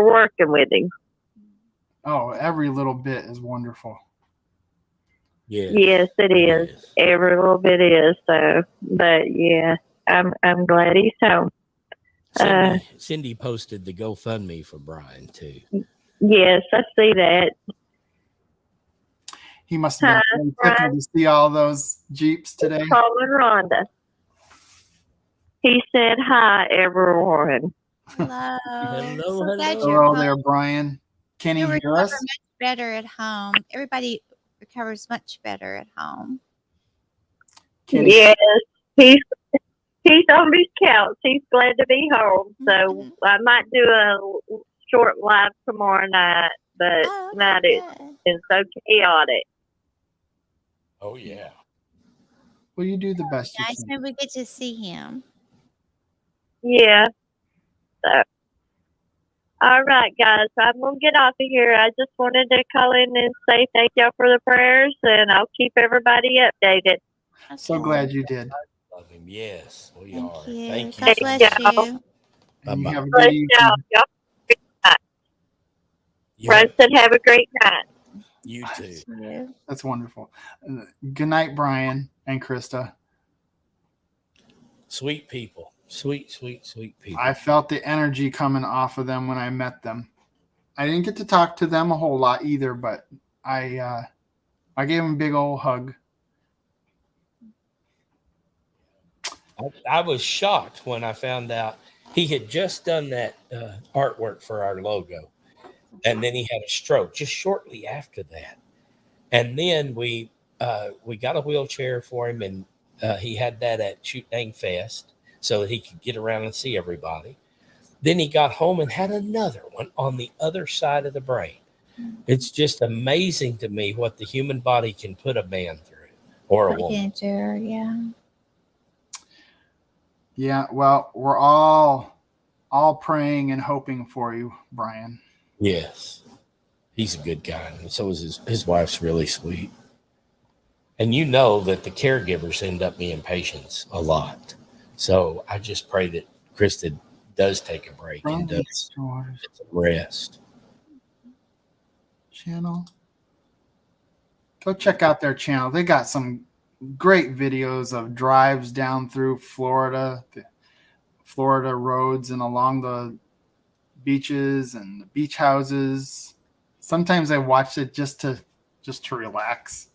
working with him. Oh, every little bit is wonderful. Yeah. Yes, it is. Yes. Every little bit is. So, but yeah, I'm glad he's home. Cindy posted the GoFundMe for Brian too. Yes, I see that. He must have been really tickled to see all those Jeeps today. Tom and Rhonda. He said hi, everyone. Hello. Hello, So glad hello. you're Hello home. there, Brian. Can You you hear recover us? much better at home. Everybody recovers much better at home. Can you- Yes, he's on his couch. He's glad to be home. So I might do a short live tomorrow night, but Oh, tonight okay, it's good. been so chaotic. Oh yeah. Well, you do the best you Nice. can. Maybe we get to see him. Yeah. So, all right, guys. I'm gonna get off of here. I just wanted to call in and say thank y'all for the prayers, and I'll keep everybody updated. So Okay. glad you did. Love him. Yes, we Thank are. you. Thank you. God so bless much. you. And you Bye-bye. have a Bless good evening. y'all. Y'all Yeah, Preston, have a great night. you too. Yeah. That's wonderful. Good night, Brian and Krista. Sweet people. Sweet, sweet, sweet people. I felt the energy coming off of them when I met them. I didn't get to talk to them a whole lot either, but I gave them a big old hug. I was shocked when I found out he had just done that artwork for our logo. And then he had a stroke just shortly after that. And then we got a wheelchair for him, and he had that at Shoot Dang Fest so that he could get around and see everybody. Then he got home and had another one on the other side of the brain. It's just amazing to me what the human body can put a man through, or a woman. Cancer, yeah. Yeah, well, we're all praying and hoping for you, Brian. Yes, he's a good guy, and so is his wife's really sweet. And you know that the caregivers end up being patients a lot. So I just pray that Krista does take a break and does get some rest. Channel. Go check out their channel. They got some great videos of drives down through Florida, the Florida roads and along the beaches and the beach houses. Sometimes I watch it just to relax.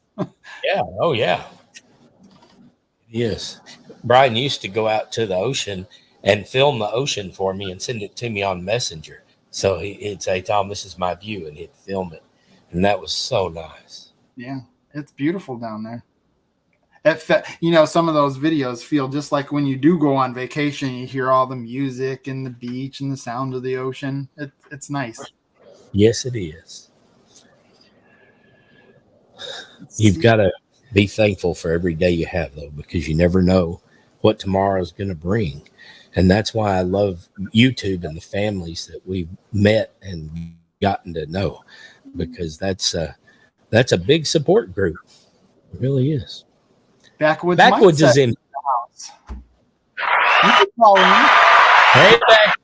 Yeah. Oh, yeah. Yes. Brian used to go out to the ocean and film the ocean for me and send it to me on Messenger. So he'd say, Tom, this is my view, and he'd film it. And that was so nice. Yeah, it's beautiful down there. Some of those videos feel just like when you do go on vacation, you hear all the music and the beach and the sound of the ocean. It's nice. Yes, it is. You've got to be thankful for every day you have, though, because you never know what tomorrow is going to bring. And that's why I love YouTube and the families that we've met and gotten to know, because that's a big support group. It really is. Backwoods is in the house. You can call in. Hey, back.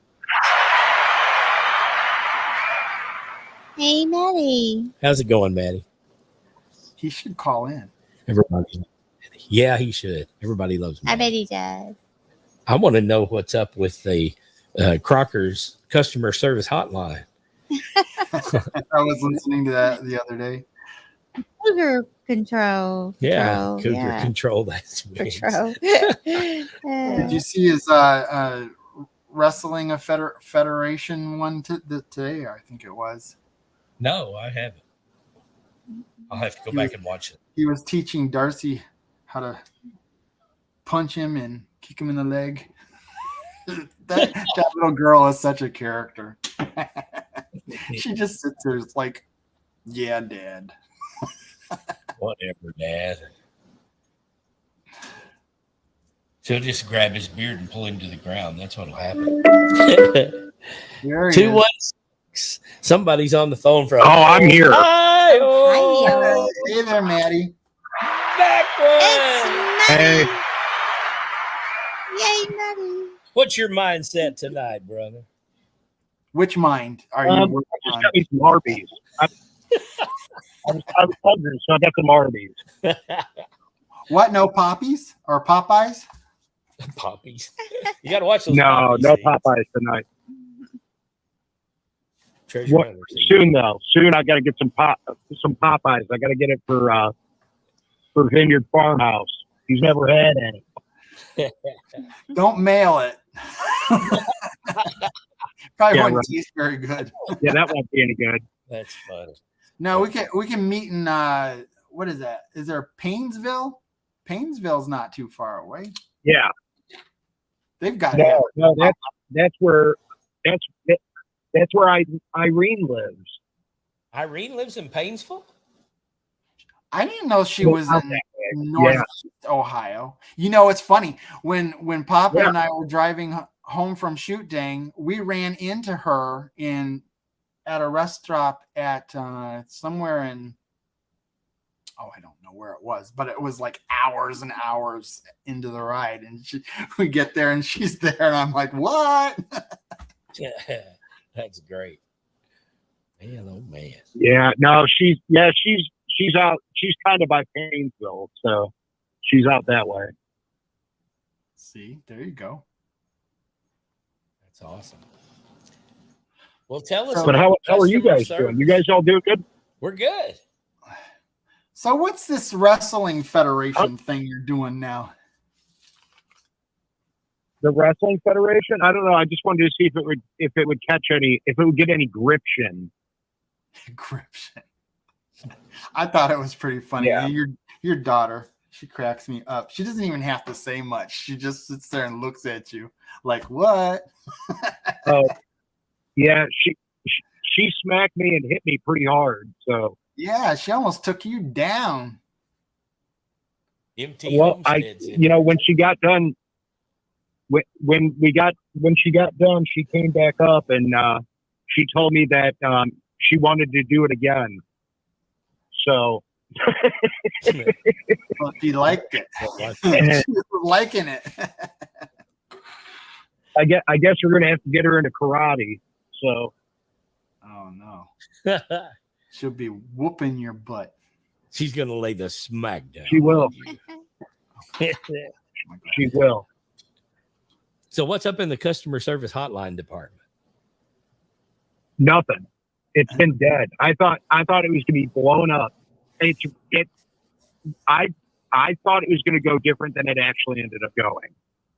Hey, Maddie. How's it going, Maddie? He should call in. Everybody. Yeah, he should. Everybody loves Maddie. I bet he does. I want to know what's up with the Crocker's customer service hotline. I was listening to that the other day. Cougar control. Yeah, Cougar control. That's Control. Did you see his wrestling federation one today? I think it was. No, I haven't. I'll have to go back and watch it. He was teaching Darcy how to punch him and kick him in the leg. that little girl is such a character. She just sits there like, yeah, Dad. Whatever, Dad. She'll just grab his beard and pull him to the ground. That's what'll happen. 216. Somebody's on the phone from. Oh, I'm here. Hi, Hi. Hey there, Maddie. It's Maddie. Hey, Yay, Maddie. What's your mindset tonight, brother? Which mind are you working just on? got me some Arby's. I was hungry, so I got some Arby's. What? No Poppies or Popeyes? Poppies. You got to watch those. No scenes. Popeyes tonight. Treasure What, hunters. soon though, I got to get some Popeyes. I got to get it for Vineyard Farmhouse. He's never had any. Don't mail it. Probably Yeah, wouldn't right. taste very good. Yeah, that won't be any good. That's funny. No, we can meet in what is that? Is there Paynesville? Paynesville's not too far away. Yeah, They've got no, that's where Irene lives. Irene lives in Painesville? I didn't know she was Out in that way. Northeast Ohio. You know, it's funny when Papa Yeah. and I were driving home from Shoot Dang, we ran into her at a rest stop at somewhere in, I don't know where it was, but it was like hours and hours into the ride, and we get there and she's there, and I'm like, what? Yeah, that's great. Man, oh man. Yeah, no, she's out. She's kind of by Painesville, so she's out that way. See, there you go. That's awesome. Well, tell us. So- But how are you customer guys service. doing? You guys all doing good? We're good. So what's this wrestling federation thing you're doing now? The Wrestling Federation? I don't know. I just wanted to see if it would get any gription. Encryption. I thought it was pretty funny. Yeah. Your daughter, she cracks me up. She doesn't even have to say much. She just sits there and looks at you like, what? Oh, yeah. she smacked me and hit me pretty hard. So Yeah, she almost took you down. Empty well, homesteads. when she got done, when she got done, she came back up and she told me that she wanted to do it again. So Well, she liked it. And She was liking it. I guess we're gonna have to get her into karate. So Oh no, she'll be whooping your butt. She's gonna lay the smack down. She will. on you. Oh my God. she will. So what's up in the customer service hotline department? Nothing. It's been dead. I thought it was gonna be blown up. I thought it was gonna go different than it actually ended up going.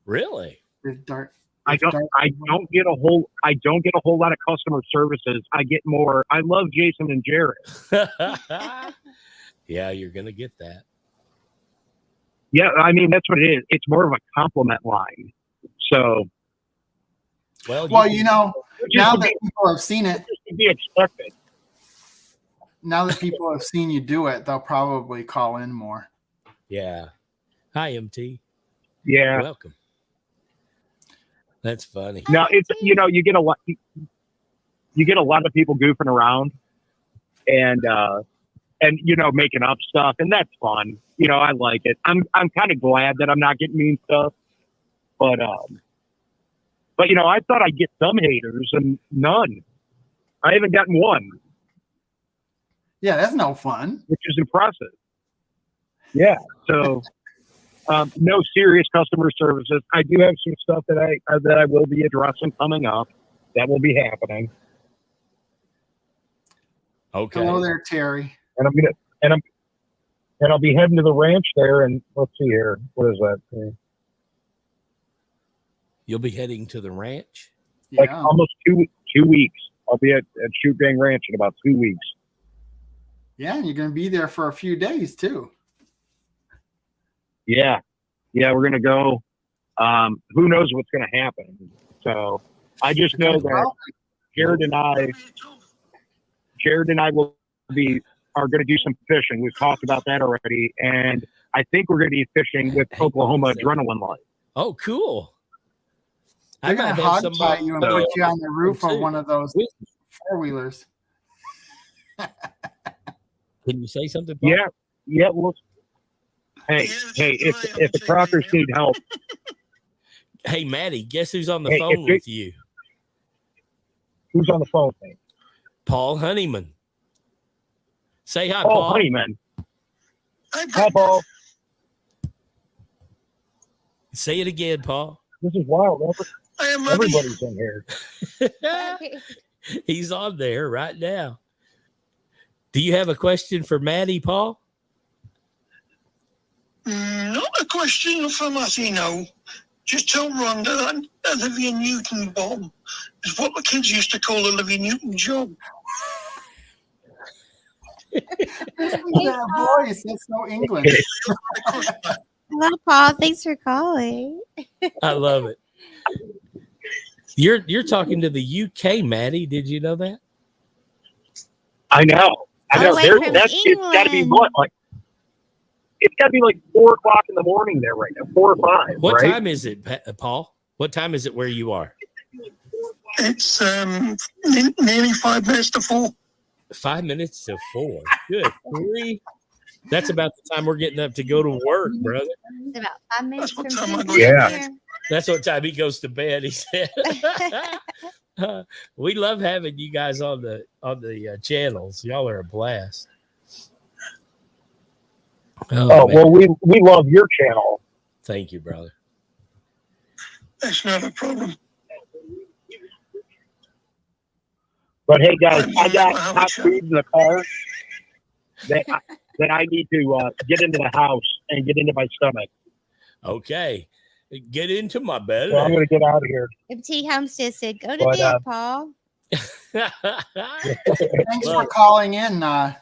Really? There's dark. I don't get a whole lot of customer services. I get more. I love Jason and Jared. Yeah, you're gonna get that. Yeah, I mean that's what it is. It's more of a compliment line. So Well, you know, which now is that people have seen it, to be expected. now that people have seen you do it, they'll probably call in more. Yeah. Hi, MT. Yeah. Welcome. That's funny. Now it's you get a lot of people goofing around and making up stuff, and that's fun. I like it. I'm kind of glad that I'm not getting mean stuff, but I thought I'd get some haters and none. I haven't gotten one, Yeah, that's no fun. which is impressive. Yeah. So no serious customer services. I do have some stuff that I will be addressing coming up. That will be happening. Okay. Hello there, Terry. And I'll be heading to the ranch there. And let's see here. What is that? You'll be heading to the ranch? Like Yeah. almost 2 weeks. I'll be at Shoot Gang Ranch in about 2 weeks. Yeah, and you're going to be there for a few days too. Yeah. Yeah, we're gonna go. Who knows what's gonna happen? So I just know that Jared and I are gonna do some fishing. We've talked about that already, and I think we're gonna be fishing with Oklahoma Adrenaline Light. Oh, cool. They're going to hog tie you and put you on the roof of too. one of those four-wheelers. Can you say something, Paul? Yeah. Yeah. Well, hey, if the Crockers need help, Hey, Maddie, guess who's on the Hey, phone with you? who's on the phone? Thing? Paul Honeyman. Say hi, Paul Paul. Honeyman. Hi, Paul. Say it again, Paul. This is wild. Everybody's in here. He's on there right now. Do you have a question for Maddie, Paul? Not a question for Matty, no. Just tell Rhonda that Olivia Newton bomb is what the kids used to call Olivia Newton job. That voice, that's so English. Hello, Paul. Thanks for calling. I love it. You're talking to the UK, Maddie. Did you know that? I know. All the way from It's got to be England. what? Like, it's got to be like 4 o'clock in the morning there right now. 4 or 5. What right? time is it, Paul? What time is it where you are? It's nearly 5 minutes to 4. 5 minutes to 4. Good. 3. That's about the time we're getting up to go to work, brother. It's about 5 minutes That's from what time I 6 go to Yeah. here. That's what time he goes to bed. He said. We love having you guys on the channels. Y'all are a blast. Oh, man. well, we love your channel. Thank you, brother. That's not a problem. But hey, guys, I got hot food in the car that I need to get into the house and get into my stomach. Okay. Get into my belly. So I'm going to get out of here. MT Homestead said, go to But, bed, Paul. Thanks for calling in, Maddie.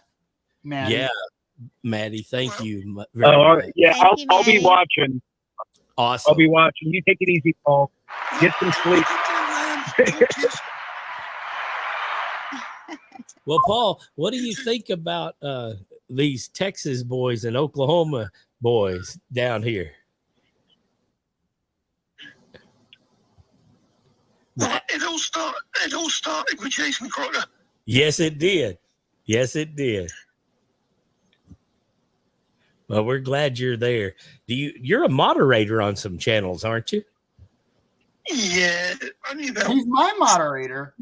Yeah, Maddie, thank you. All right. Yeah, Thank you, I'll be Maddie. watching. Awesome. I'll be watching. You take it easy, Paul. Get some sleep. Well, Paul, what do you think about these Texas boys and Oklahoma boys down here? Well, it all started with Jason Crocker. Yes, it did. Yes, it did. Well, we're glad you're there. You're a moderator on some channels, aren't you? Yeah, only about. He's my moderator.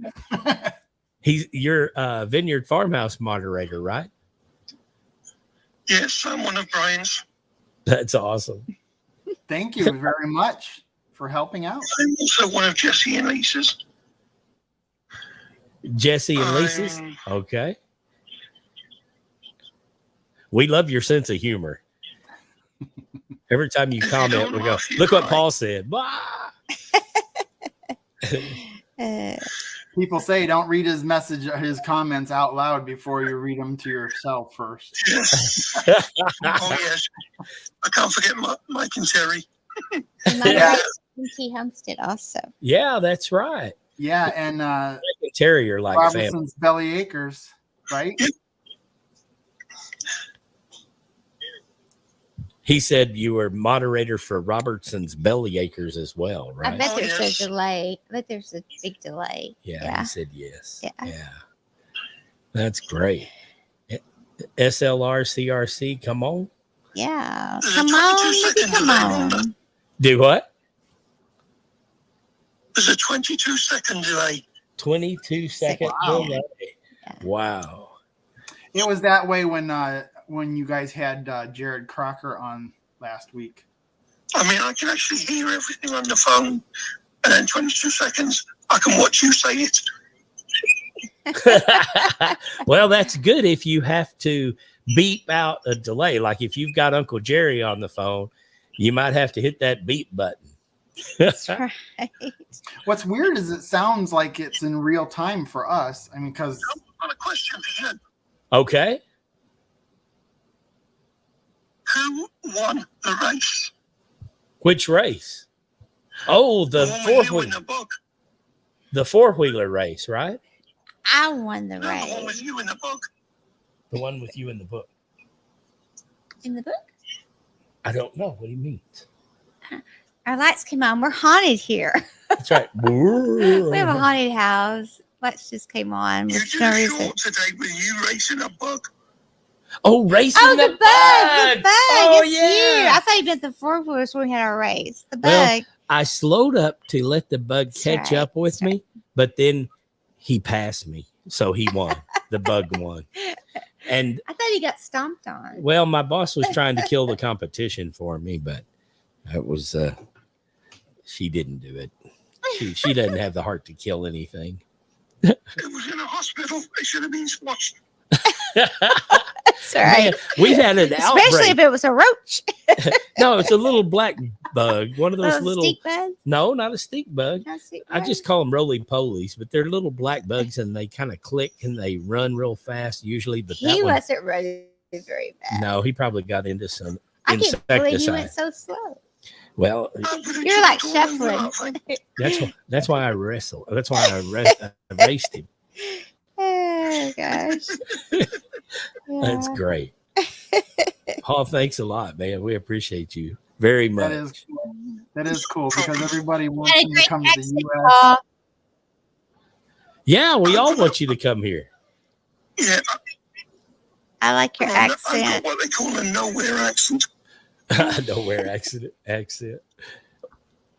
You're Vineyard Farmhouse moderator, right? Yes, I'm one of Brian's. That's awesome. Thank you very much for helping out. I'm also one of Jesse and Lisa's. Jesse and Lisa's? Okay. We love your sense of humor. Every time you comment, we go, look what Paul said. People say don't read his message or his comments out loud before you read them to yourself first. Yes. Oh, yes. I can't forget Mike and Terry. My T Homestead also. Yeah, that's right. Yeah, and Terry are like family. Robertson's Belly Acres, right? He said you were moderator for Robertson's Belly Acres as well, right? I bet Oh, there's yes. a delay. I bet there's a big delay. Yeah, he said yes. Yeah. That's great. SLR CRC, come on. Yeah. There's a Come 22 on, second Nikki, come delay, Rhonda. on. Do what? There's a 22-second delay. 22-second Wow. delay. Wow. It was that way when you guys had Jared Crocker on last week. I mean, I can actually hear everything on the phone, and in 22 seconds, I can watch you say it. Well, that's good if you have to beep out a delay. Like if you've got Uncle Jerry on the phone, you might have to hit that beep button. That's right. What's weird is it sounds like it's in real time for us. I mean, because I've got a question for you. Okay. Who won the race? Which race? Oh, the one with you in four-wheeler, the book. the four-wheeler race, right? I won the No, the one race. with you in the book. The one with you in the book. In the book? I don't know. What do you mean? Our lights came on. We're haunted here. That's right. We have a haunted house. Lights just came on. You With did no a reason. short today with you racing a bug. Oh, racing Oh, the the bug. The bug. Oh, It's yeah. you. I thought you meant the four-wheelers when we had our race. The bug. Well, I slowed up to let the bug That's catch right, up with that's me, but then he passed me. So he won. The bug won. And I thought he got stomped on. well, my boss was trying to kill the competition for me, but it was she didn't do it. She doesn't have the heart to kill anything. It was in a hospital. They should have been squashed. That's right. Man, we've had an Especially outbreak. if it was a roach. No, it's a little black bug. One of those Little little stink bugs. no, not a stink bug. Not stink I bugs? just call them roly-polies, but they're little black bugs and they kind of click and they run real fast usually. But He that one, wasn't running very fast. no, he probably got into some I can't believe he insecticide. went so slow. Well, You're like shuffling. that's why I wrestle. That's why I raced him. Oh gosh. That's Yeah. great. Paul, thanks a lot, man. We appreciate you very much. That is cool because everybody wants Had a them to great come to the accent, U.S. Paul. Yeah, we all want you to come here. Yeah, I like your I've got accent. what they call a nowhere accent. Nowhere accent.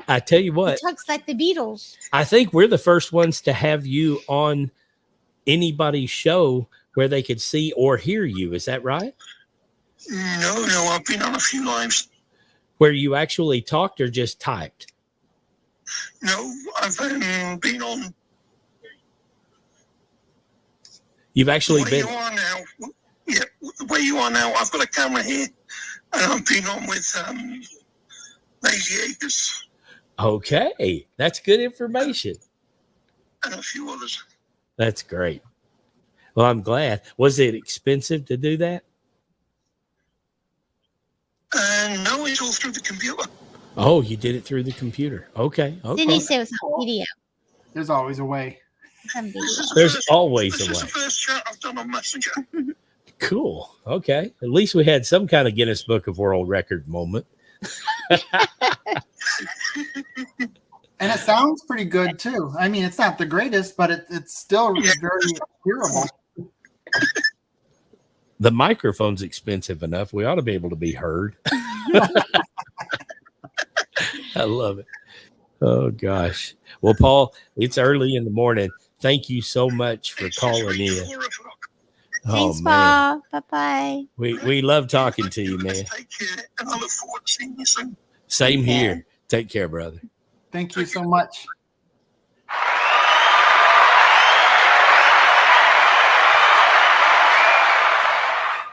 I tell you what, It talks like the Beatles. I think we're the first ones to have you on anybody's show where they could see or hear you. Is that right? No, I've been on a few lives. Where you actually talked or just typed? No, I've been on You've actually where been. you are now. Yeah, where you are now. I've got a camera here, and I've been on with Lazy Acres Okay, that's good information. and a few others. That's great. Well, I'm glad. Was it expensive to do that? And no, it's all through the computer. Oh, you did it through the computer. Okay. Then he Okay. said it was on video. There's always a way. Some video. There's always This a is way. the first chat I've done on Messenger. Cool. Okay. At least we had some kind of Guinness Book of World Record moment. And it sounds pretty good too. I mean, it's not the greatest, but it's still very hearable. The microphone's expensive enough. We ought to be able to be heard. I love it. Oh, gosh. Well, Paul, it's early in the morning. Thank you so much for calling in. 4 o'clock. Thanks, Oh, man. Paul. Bye-bye. We love talking to you, man. Take care, and I look forward to seeing you soon. Same here. Take care, brother. Thank you so much.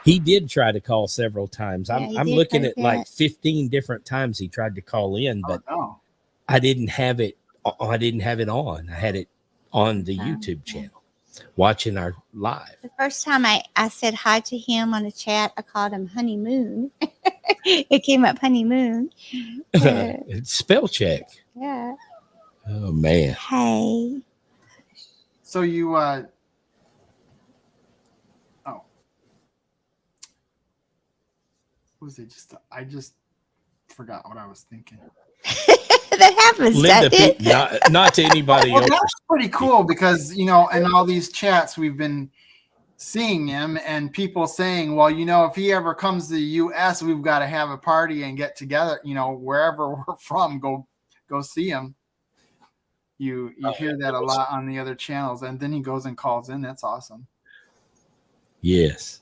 He did try to call several times. Yeah, I'm he did looking try at to. like 15 different times he tried to call in, but Oh, I didn't have it. I didn't have it on. I had it on the YouTube channel, watching our live. The first time I said hi to him on a chat, I called him Honeymoon. It came up Honeymoon. It's spell check. Yeah. Oh man. Hey. so you was it just? I just forgot what I was thinking. That happens, Linda, doesn't it? not to anybody Well, else. that's pretty cool because in all these chats we've been seeing him and people saying, well, if he ever comes to the U.S., we've got to have a party and get together. Wherever we're from, go see him. You hear that a lot on the other channels, and then he goes and calls in. That's awesome. Yes,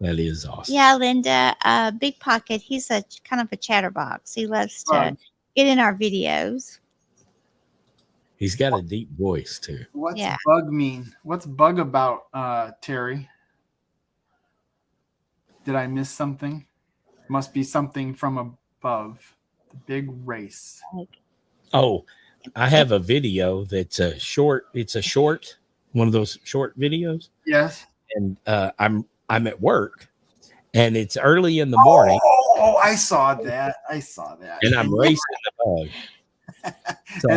that is awesome. Yeah, Linda. Big Pocket. He's a kind of a chatterbox. He loves to get in our videos. He's got a deep voice too. What's Yeah. bug mean? What's bug about, Terry? Did I miss something? Must be something from above. The big race. Oh, I have a video that's a short. It's a short, one of those short videos. Yes. And I'm at work, and it's early in the morning, Oh, I saw that. and I'm racing the bug. So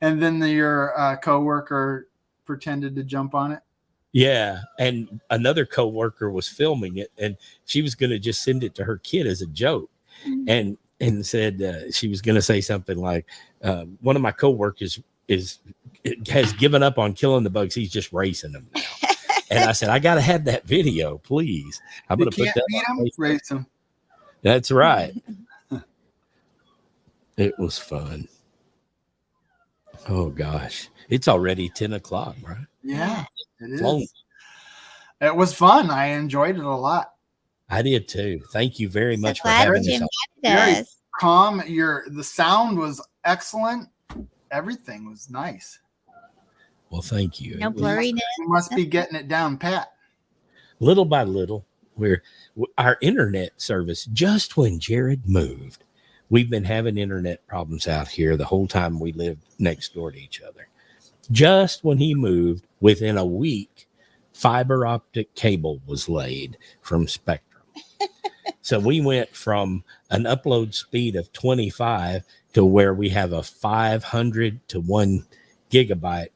and then your coworker pretended to jump on it. yeah, and another coworker was filming it, and she was going to just send it to her kid as a joke, and said she was going to say something like, "One of my coworkers has given up on killing the bugs. He's just racing them now." And I said, "I got to have that video, please. I'm going to put that beat on him, Facebook." race him. That's right. It was fun. Oh gosh, it's already 10 o'clock, right? Yeah, it Flown. is. It was fun. I enjoyed it a lot. I did too. Thank you very So much for glad having you us on. invited Very us. calm. The sound was excellent. Everything was nice. Well, thank you. No It was- blurriness. You must be getting it down pat. Little by little, our internet service, just when Jared moved, we've been having internet problems out here the whole time we lived next door to each other. Just when he moved, within a week, fiber optic cable was laid from Spectrum. So we went from an upload speed of 25 to where we have a 500 to 1 gigabyte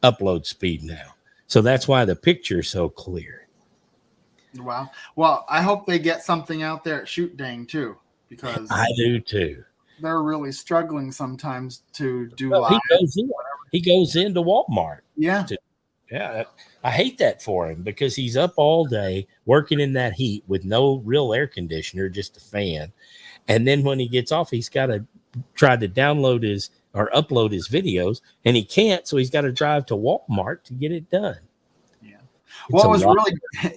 upload speed now. So that's why the picture's so clear. Wow. Well, I hope they get something out there at Shoot Dang too, because I do too. they're really struggling sometimes to do Well, live. he goes into Walmart. Yeah. Yeah, I hate that for him because he's up all day working in that heat with no real air conditioner, just a fan. And then when he gets off, he's got to try to download or upload his videos, and he can't, so he's got to drive to Walmart to get it done. Yeah. It's Well, a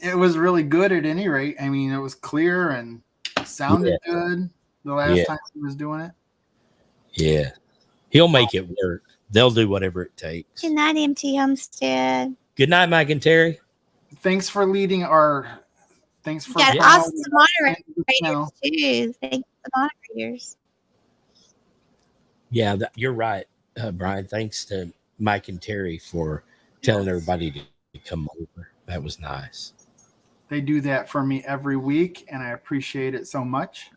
it was really good at any rate. I mean, it was clear and sounded good the last time he was doing it. Yeah. He'll make it work. They'll do whatever it takes. Good night, MT Homestead. Good night, Mike and Terry. Thanks for leading thanks for You got Yeah. awesome moderators channel. too. Thank you for the moderators. Yeah, you're right, Brian. Thanks to Mike and Terry for telling everybody to come over. That was nice. They do that for me every week, and I appreciate it so much.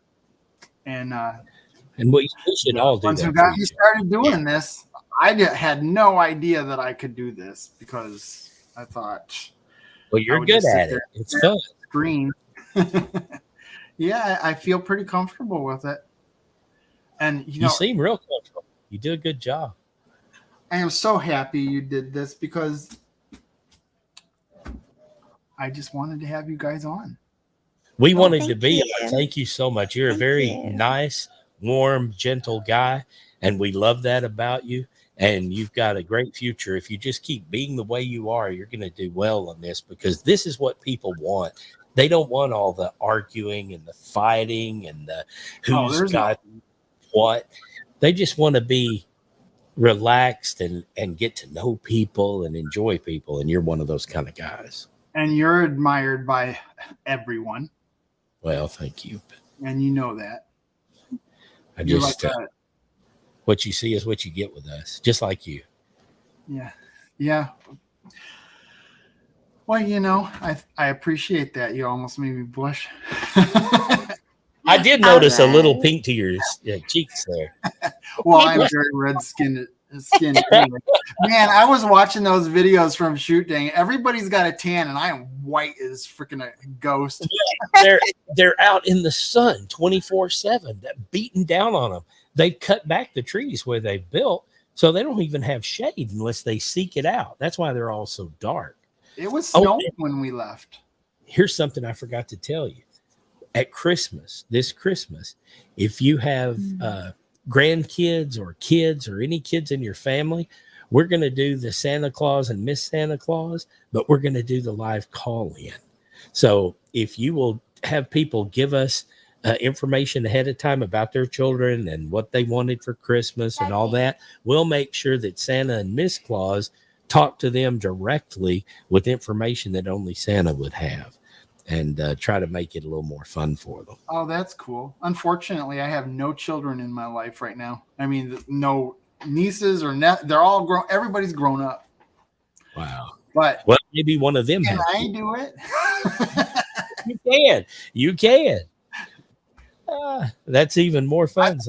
And And we should all do once that. we got for you you. started doing this, had no idea that I could do this because I thought Well, I you're would good just sit at it. there It's and fun. screen. Yeah, I feel pretty comfortable with it. And You seem real comfortable. You do a good job. I am so happy you did this because I just wanted to have you guys on. We wanted to thank be you. on. Thank you so much. You're a Thank very you. nice, warm, gentle guy, and we love that about you. And you've got a great future. If you just keep being the way you are, you're going to do well on this because this is what people want. They don't want all the arguing and the fighting and the who's got what. They just want to be relaxed and get to know people and enjoy people. And you're one of those kind of guys. And you're admired by everyone. Well, thank you. And you know that. I You're just, like what you see is what you get with us, just like you. yeah. Yeah. Well, you know, I appreciate that. You almost made me blush. I did notice a little right. pink to your cheeks there. Well, I'm very red-skinned. Anyway. Man, I was watching those videos from shoot day. Everybody's got a tan, and I am white as freaking a ghost. They're out in the sun 24/7, beating down on them. They've cut back the trees where they've built, so they don't even have shade unless they seek it out. That's why they're all so dark. It was snowing when we left. Here's something I forgot to tell you. At Christmas, this Christmas, if you have grandkids or kids or any kids in your family, we're going to do the Santa Claus and Miss Santa Claus, but we're going to do the live call in. So if you will have people give us information ahead of time about their children and what they wanted for Christmas and all that, we'll make sure that Santa and Miss Claus talk to them directly with information that only Santa would have. And try to make it a little more fun for them. Oh, that's cool. Unfortunately, I have no children in my life right now. I mean, no nieces or they're all grown. Everybody's grown up. Wow. But well, maybe one of them. Can I do it? You can. That's even more fun.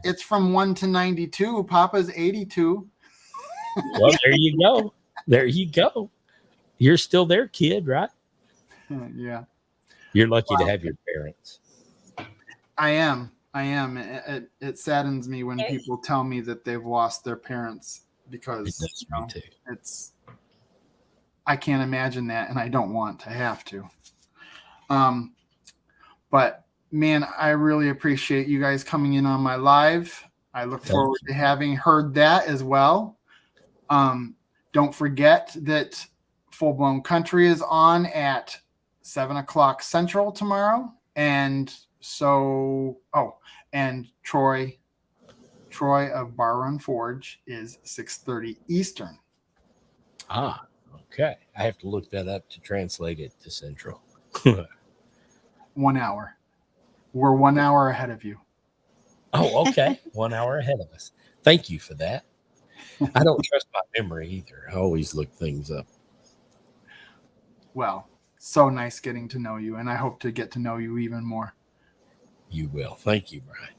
It's from 1 to 92. Papa's 82. Well, there you go. There you go. You're still their kid, right? Yeah. You're lucky to have your parents. I am. It saddens me when people tell me that they've lost their parents because me too. I can't imagine that, and I don't want to have to. But man, I really appreciate you guys coming in on my live. I look forward to having heard that as well. Don't forget that Full Blown Country is on at 7:00 Central tomorrow. And so, and Troy of Bar Run Forge is 6:30 Eastern. Okay. I have to look that up to translate it to Central. 1 hour. We're 1 hour ahead of you. Oh, okay. 1 hour ahead of us. Thank you for that. I don't trust my memory either. I always look things up. Well, so nice getting to know you, and I hope to get to know you even more. You will. Thank you, Brian.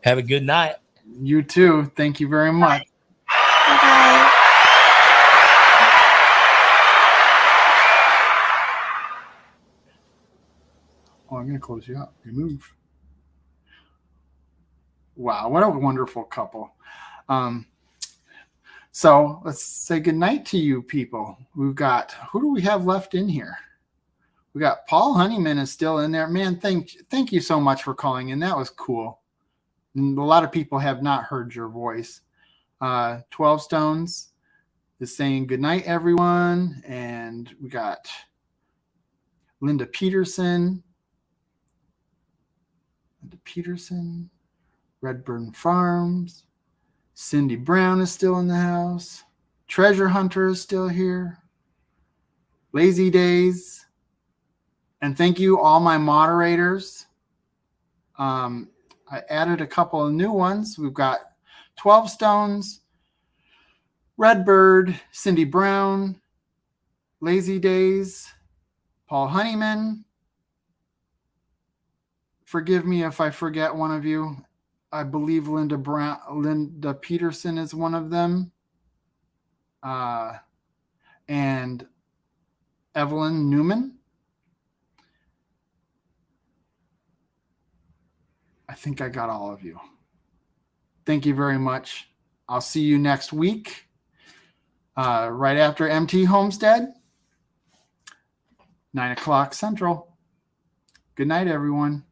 Have a good night. You too. Thank you very much. Bye. Oh, I'm going to close you out. Remove. Wow, what a wonderful couple. So let's say goodnight to you people. Who do we have left in here? We got Paul Honeyman is still in there. Man, thank you so much for calling in. That was cool. And a lot of people have not heard your voice. 12 Stones is saying goodnight, everyone. And we got Linda Peterson. Redburn Farms. Cindy Brown is still in the house. Treasure Hunter is still here. Lazy Days. And thank you, all my moderators. I added a couple of new ones. We've got 12 Stones, Redbird, Cindy Brown, Lazy Days, Paul Honeyman. Forgive me if I forget one of you. I believe Linda Peterson is one of them. and Evelyn Newman. I think I got all of you. Thank you very much. I'll see you next week, right after MT Homestead, 9 o'clock Central. Good night, everyone.